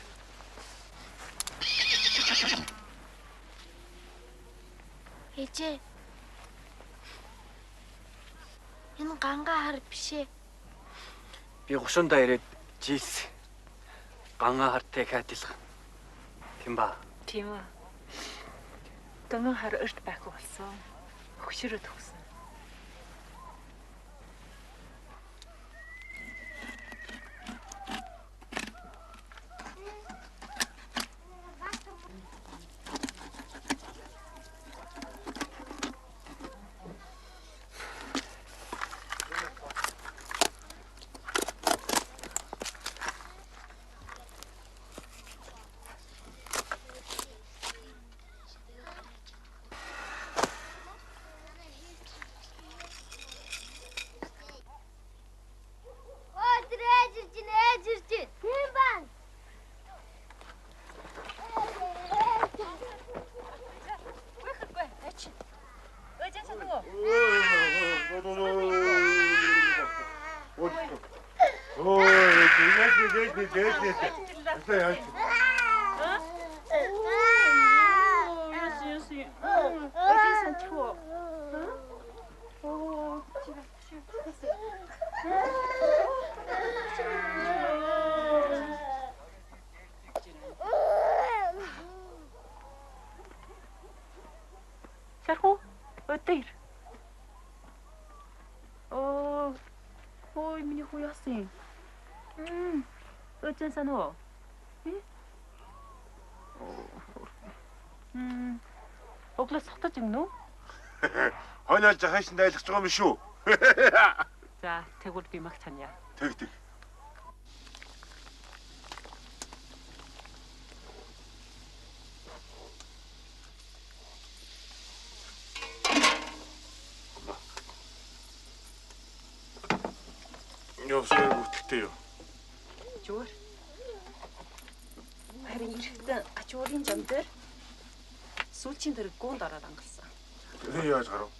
Ээжээ. Энэ ганга хар биш ээ. Би 30-нд ирээд жилс ганга хартай адилхан. Тийм ба. Тийм үү. Ганган хар өрт байхгүй болсон. Хөшрөө төгсөн. Ясаа яаж. 어디서 추워? Шарху 어때? ой, миний хүү яасан? 어쩐사노? Оглос хотож юм нүү? Хойноолж хашин дайлгаж байгаа юм шүү. За, тэгвэл би мах чаня. Тэг. Ясаа бүтгтэй юу? Зүгээр. Харин ирэхдээ ачуурын зам дээр сүүлчийн дэрэг гоонд ороод ангалсан. Тэр яаж гарав?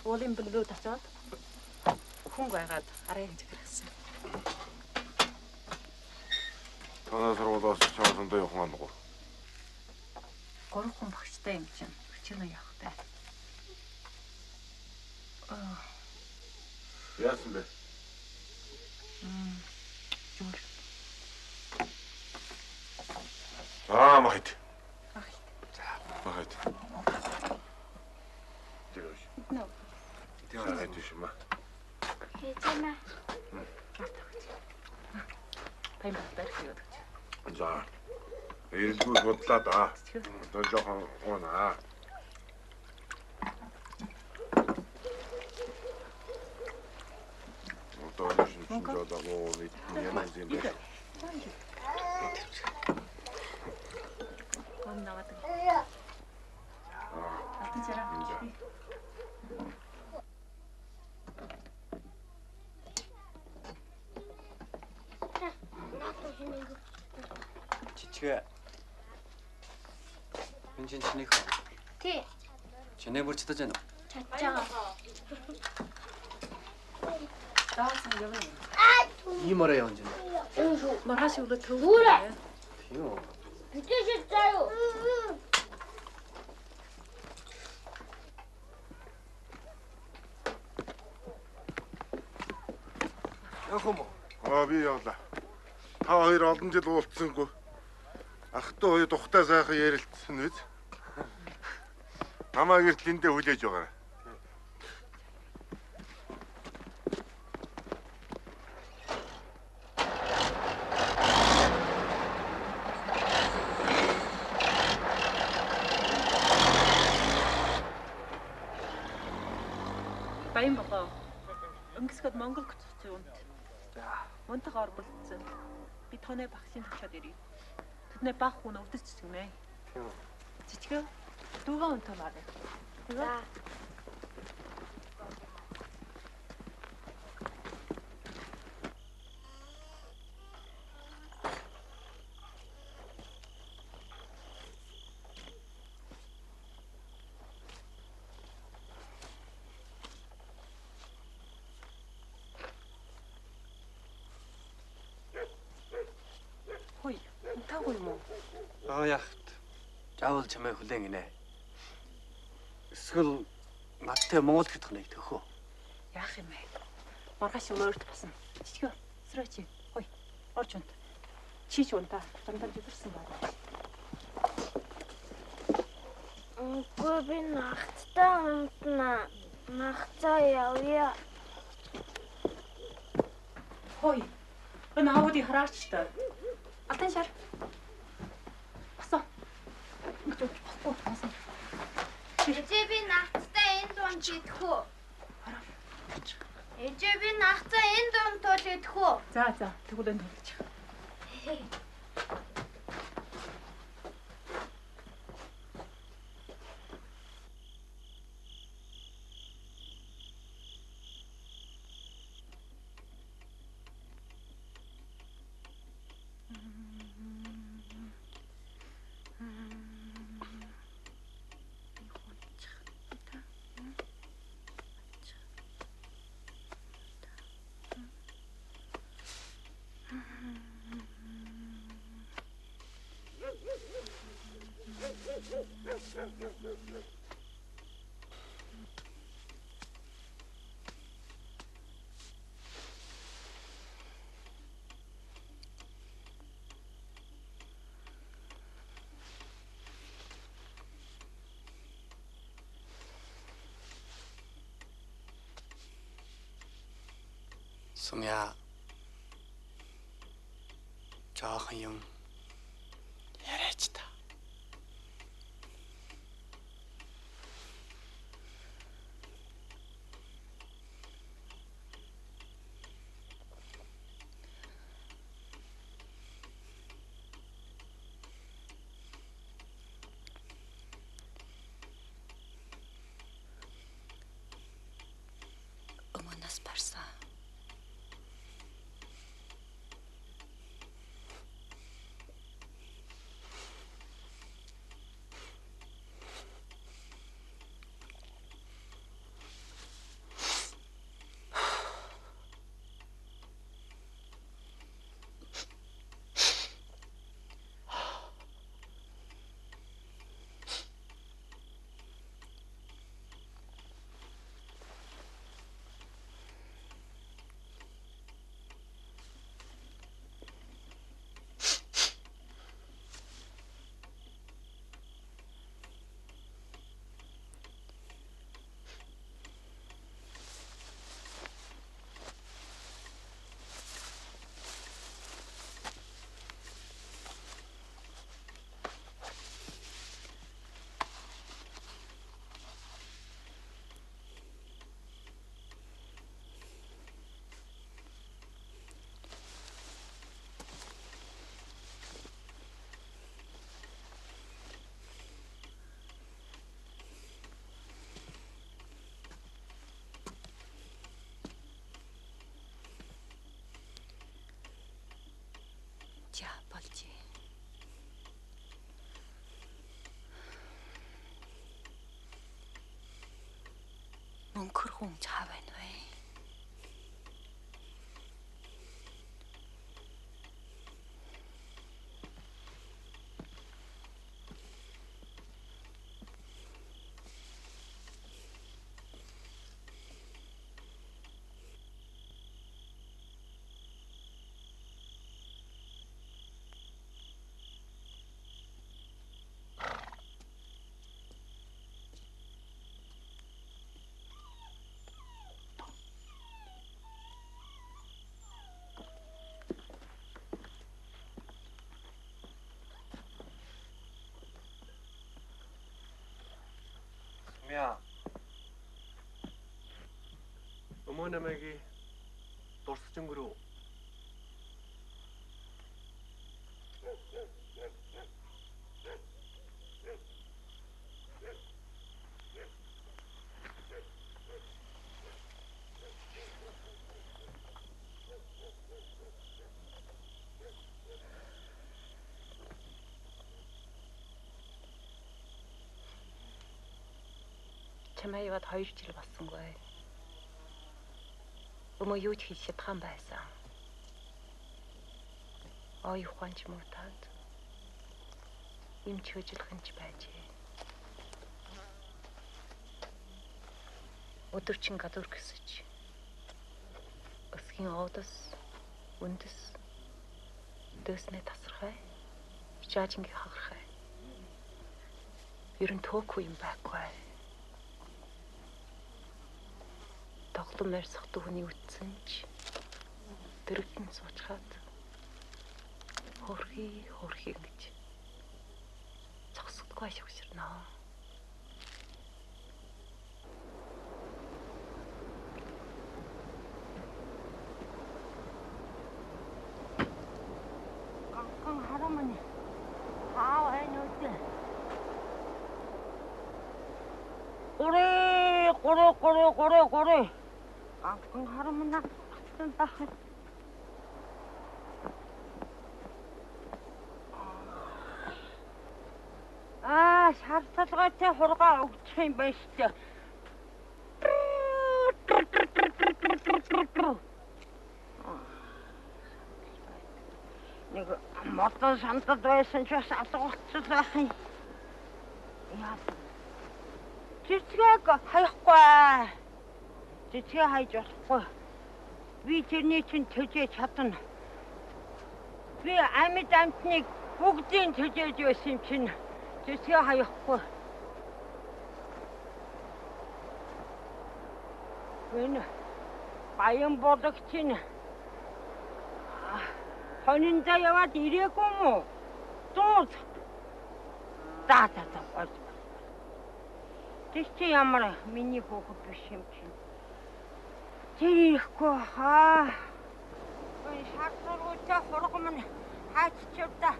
Уулын бэлгөө тачаад хүн гайгаад арай хэмжиг хэрэгсэн. Танаа сургуулиас чамсандаа явах мандаггүй. 3 хүн багштай юм чинь. Өчигнөө явахтай. Яасан бэ? Зүгээр. Махит. Махит. Тэрш. Нөө. Тэрш тийшма. Хэзээ Тайм барьж. За. Эрэлгүй бодлоо да. Одоо жоохон уунаа. Одоо шинэ жодагоо нэг юм бэ. Гон наваад. Атын чараа. Чичгээ. Энд чиний хөө. Тий. Чиний бүр чадаж байна уу? Чадчихаа. Даасан явна. Ийм орой явж байна. Маргааш өглөө төвлөрөө. Тийм үү? Битэш заяа. Явах юм уу? Би явлаа. Та хоёр олон жил уулзсангүй. Ахтай хоёр тухтай сайхан ярилцсан биз? Намаа гэртлэндээ хүлээж байгаа. Баян богоо. Өнгөсгöd Монгол гоцох юунд. Унтахаар болцсон. Би тооны багшийн тавчаад ирье. Тэдний баг хүн өвдөж чигнэ. Чичгээ дүүгээ унтамаар. За. Хөөе, унтаагүй юм уу? Яахт. Заавал чамайг хүлээн гинэ. Эсвэл надтай Монгол гэдэх нэг төхөө. Яах юм бэ? Маргааш өөрт басан. Чичгээ сраач. Хөөе, орж унт. Чич унтаа. Дандаа зүгэрсэн байна. Үгүй би нагцтай унтна. Нагцаа явъя. Хөөе. Энэ аауди хараач та. Атын шар. Басаа. Ингэж болохгүй басаа. Ээжээ би нагцтай энэ дунд идэх үү? Ээжээ би нагцаа энэ дунд тул идэх үү? За, тэгвэл энэ төлж. Сумья жоохон юм яриач та. Өмнөөс барсан. За болжээ. Мөнхөр хүн чаа байна вэ? Сумья. Өмнө намайг дурсаж өнгөрөв. Чамайг яваад 2 жил болсонгүй. Өмөө юу ч хийж чадхан байсан. Ой ухаанч муутаад юм ч хөжлөх юм ч байжээ. Өдөрчин гадуур гэсэж. Өсгийн овдос, үндэс, дөснэ тасархай, ичаажинги хаграхай. Ерөн төөхгүй юм байхгүй. Тоглон мэрсэх дүүний үтсэн ч дэрэгдэн суучгаад хөрхий гэж цогсдоггүй шигширнаа. Ган харамны хаа айнууд. Гурэ. Ган харамна татсан тах. Шар толгойтой хургаа өгчих юм байна шүү дээ. Нэг мотор шантад байсан ч бас алгуулцал байх юм. Яа. Цэцгийг хаяхгүй. Цэцгээ хайж болохгүй. Би тэрний чинь төжөө чадна. Би амьд амтныг бүгдийг төжөөж байсан юм чинь цэцгээ хаяхгүй. Энэ баян бодогч нь Хонинда яваад ирээгүй мүү? Дуус. За. Тэг чи ямар миний хүүхэд биш юм чинь. Тэр ирэхгүй хаа. Ой шаардлуутай хургам нь хааччихв да.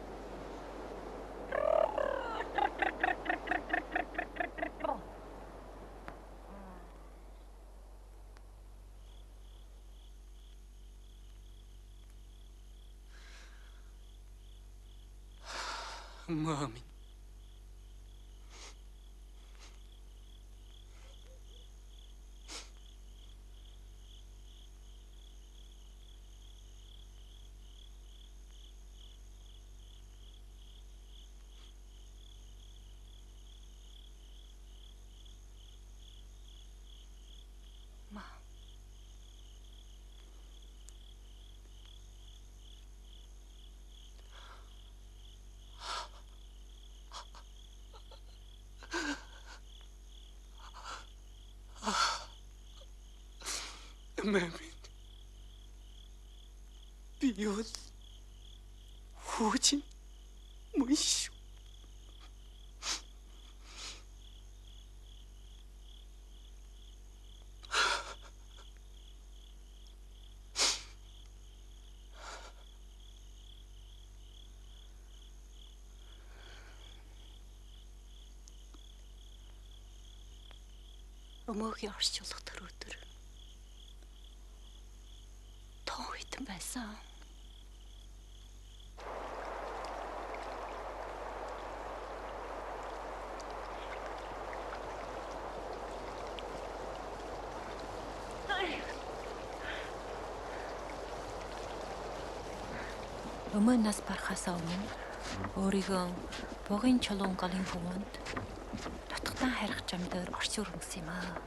Мами. Мами. Би юу хүүчин мөш. Өмөөгийн орчуулах тэр өдөр тоо хитэн байсан. Өмөө нас барахаас өмнө өөрийгөө бугын чулуун галын хөвөнд нутагтаа харих зам дээр орчуур өнгөс юм аа.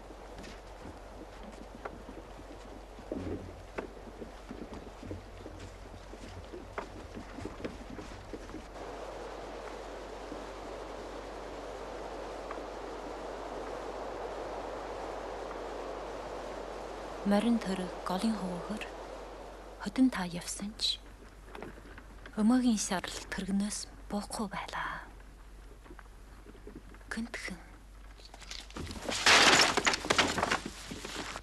Марин тэр голын хөвөөр хөдөн та явсан ч өмөөгийн шаарл тэргнээс буухгүй байлаа. Гэнтхэн.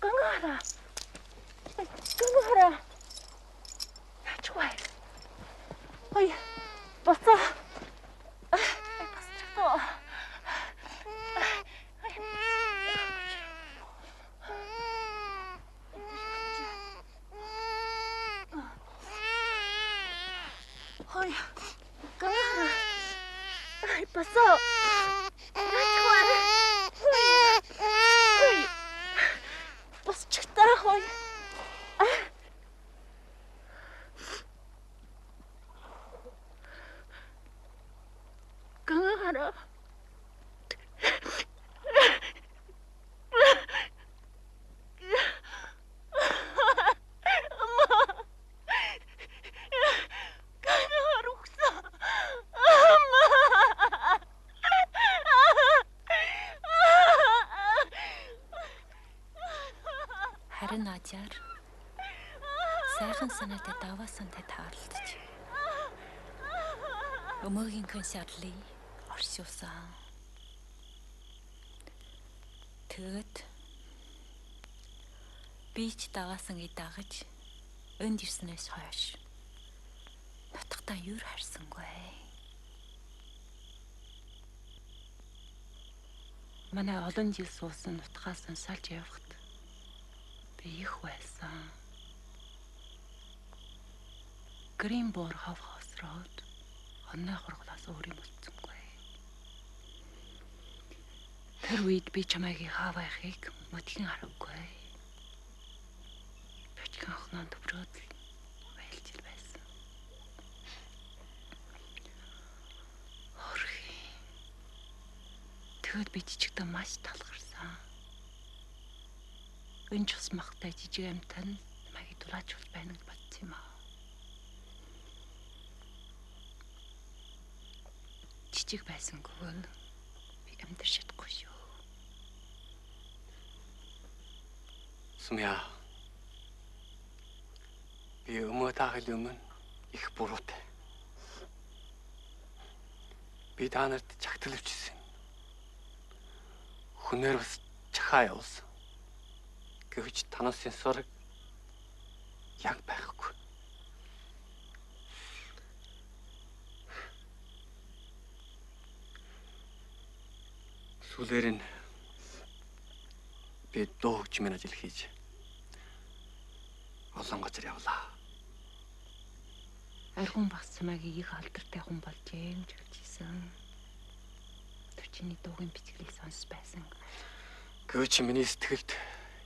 Гангара. Ячгүй. Ой. Бацаа. Басчихлоо. Ой. Гангара. Ай, бацаа. Харин ажаар сайхан санаатай даваасантай таарлаж өмөөгийн консертлыг оршуулсан. Тэгэд бич даваасан идагаж өнд ирснээс хойш нутагтаа юр харсангүй. Манай олон жил суусан нутгаас салж явахад их байсан. Грин бор хавхасраад хоноо хурглаас өөр юм болцсонгүй. Тэр үед би чамайг хаавахыг мөдлийн хараггүй. Бочхон хоноо дөбрөөд байлж байсан. Хорхи. Тэгэд би жижигдээ маш талгарсан. Өнч ус махтай жижиг амьтан намайг дулаачвал байна гэж бодсон юм аа. Жижиг байсангүй би амьдарч чадахгүй шүү. Сумья. Би өмөө таахын өмнө их буруутай. Би та нарт чагтал өвчсөн. Хүнээр бас чахаа явуулсан. Гэвч танаас энэ сураг яг байхгүй. Сүүлээр нь би дуу хөгжмийн ажил хийж олон газар явлаа. Аргун багц цамаагийн их алдартай хүн болж юмж хэлжсэн. Төчний дуугийн бичгэлийг сонс байсан. Гэвч миний сэтгэлд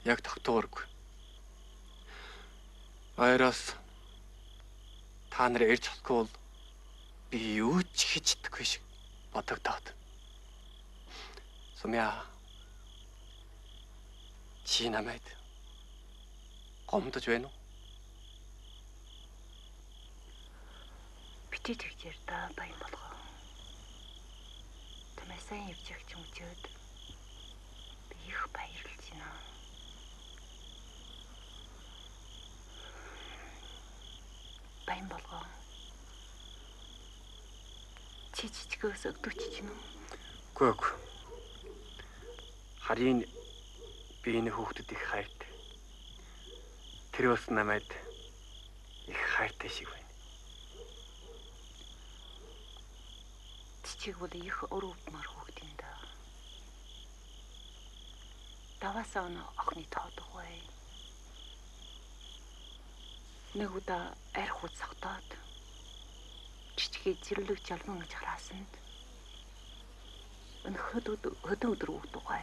яг тогтооргүй. Баяраас та нар ирж чадахгүй бол би юу ч хийж чадахгүй шиг бодогдоод. Сумья чи намайг гомдож байна уу? Битээ тэгжээр та баян болгоо. Тамаа сайн явж явах ч мөчөөд би их баярлж байна. Баян болгоо. Чи чичгөөс өгдөгч чинь үү? Үгүй. Харин би энэ хүүхдэд их хайртай. Тэр бас намайг их хайртай шиг байна. Чичиг бол их өрөвдмөр хүүхд юм да. Даваасаа өнө охины тоодог бай. Нэг удаа арх хут сахтаад чичгээ зэрлэг жалган гэж хараасанд өнө хөдөө өдөр өгдөг бай.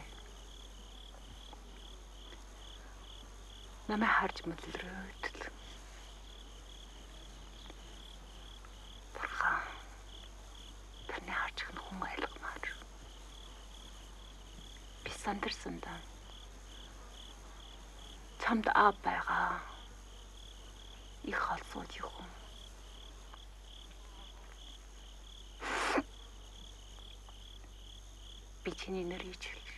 Намайг харж мэдлэрөөд бурхан тэрний харчих нь хүн айлгмаар би сандарсан да чамд аа байгаа их холсууд юу юм би чиний нэрийг хэлж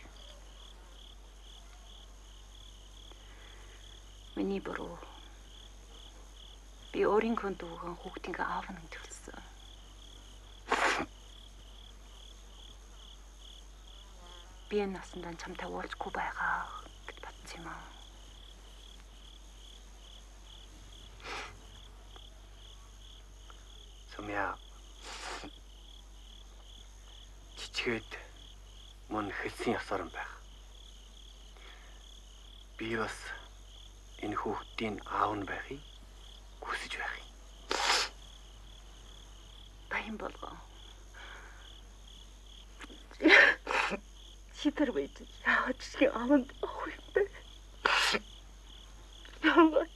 миний буруу. Би өөрийнхөө дүүгэн хүүхдийнхээ аав нь төлсөн. Би энэ насандаа чамтай уулзахгүй байгаа гэж бодсон юм аа. Сумья чичгээд мөн хэлсэн ёсоор юм байх. Би бас энэ хүүхдийн аав нь байхыг хүсэж байх юм. Баян болгоо. Чи тэр байж яагаад чи аавд авах юм бэ? Яагаад?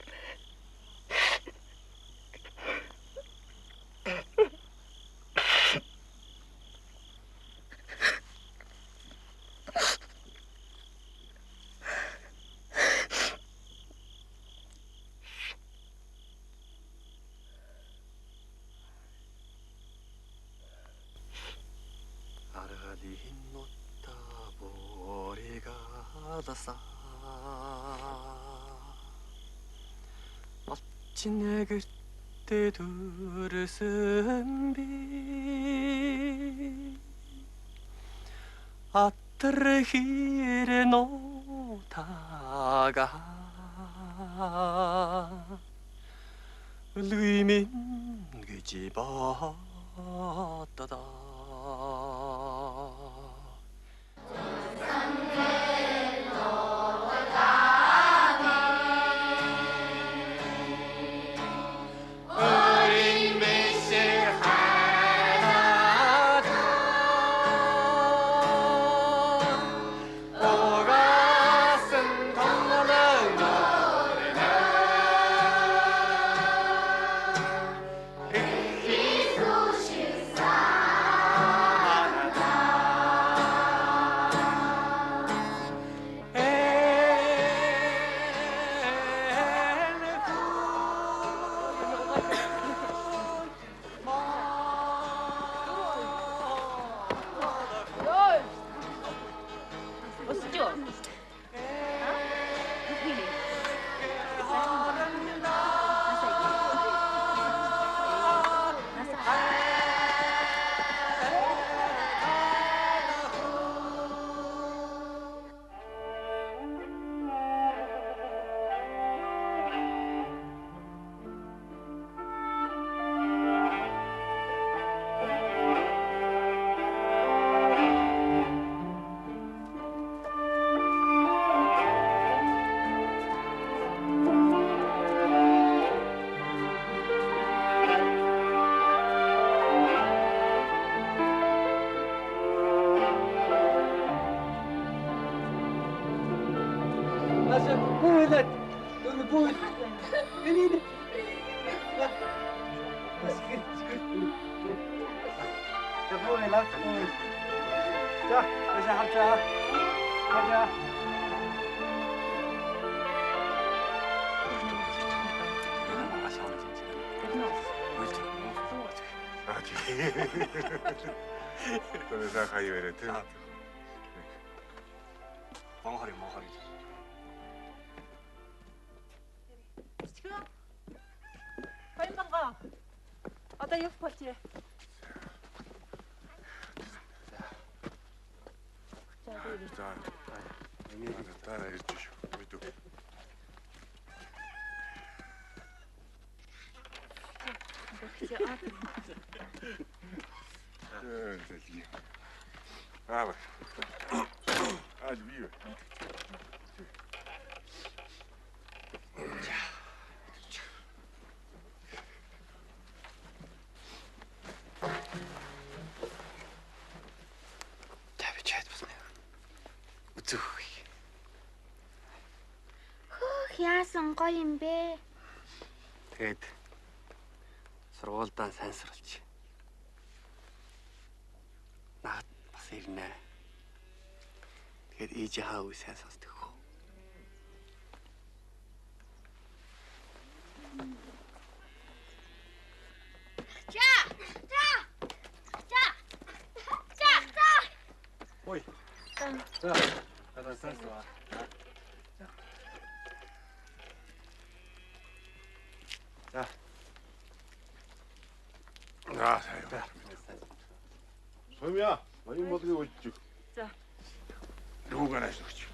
Malcinne gerte dursun bi attrehire no taga lui min güci batada Наша бүйлээд. Бүйл. Энийг. Я бүйлээд. За, bây giờ học chưa? Học chưa? Tôi ra khai về thế. 멍하리. Баян бангаа. Одоо юу болчих вэ? За. Энийг дараа ирж шүү. Мэдүү. Аа. Аж бие. Тавчаад басна. Үзөх. Яасан гоё юм бэ? Тэгээд сургуульдаа сайн суралж. Наад бас ирнэ. Тэгээд ээжийнхаа үе сайн сонсдог хөө. Ой. За. Одоо сонсоо. За. Аа, сайн. Сумья, баян болгыг үлдчих. За. Руугаараа өгч.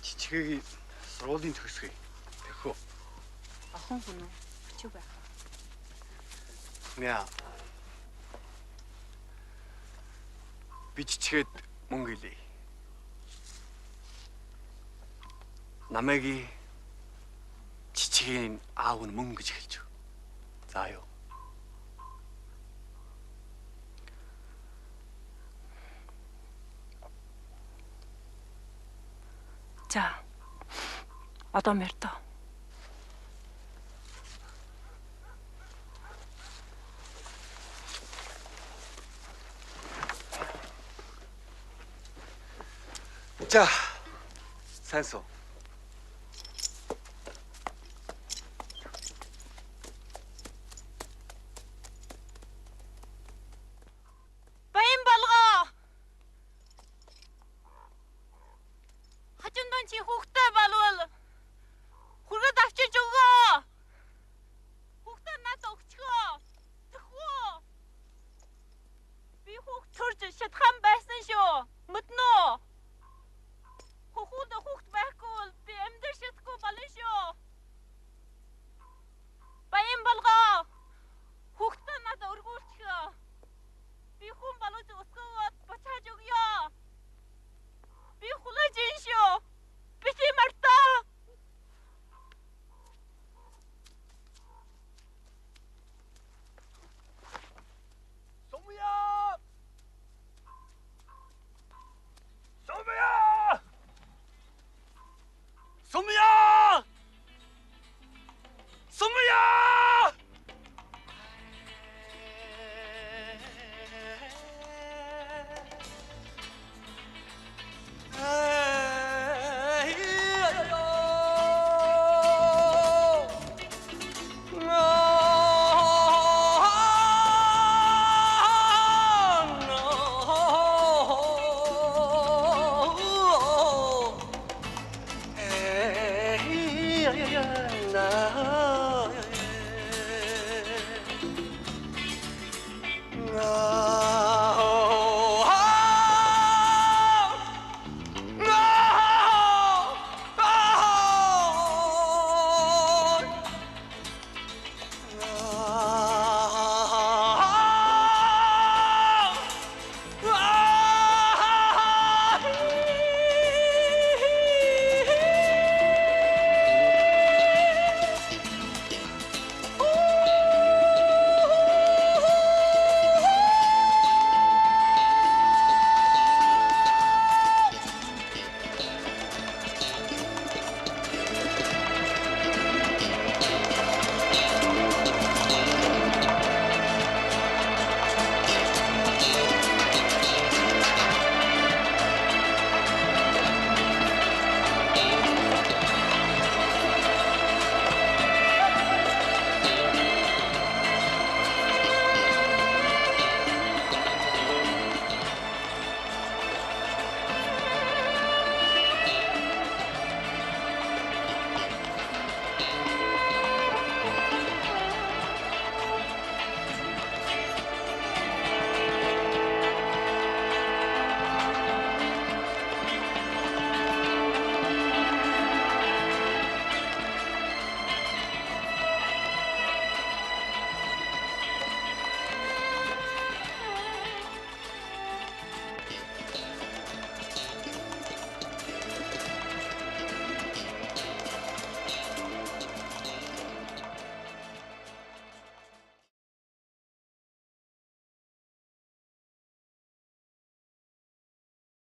Чичгээгийн сургуулийн төгсгөө. Тэхүү. Охин хүн үү? Өчиг байх. Яа. Би чичгээд мөнгө илээ. Намайг чичгийн аав нь мөнгө гэж хэлж. За юу. За. Одоо мэрдэ. За. Сайн суу.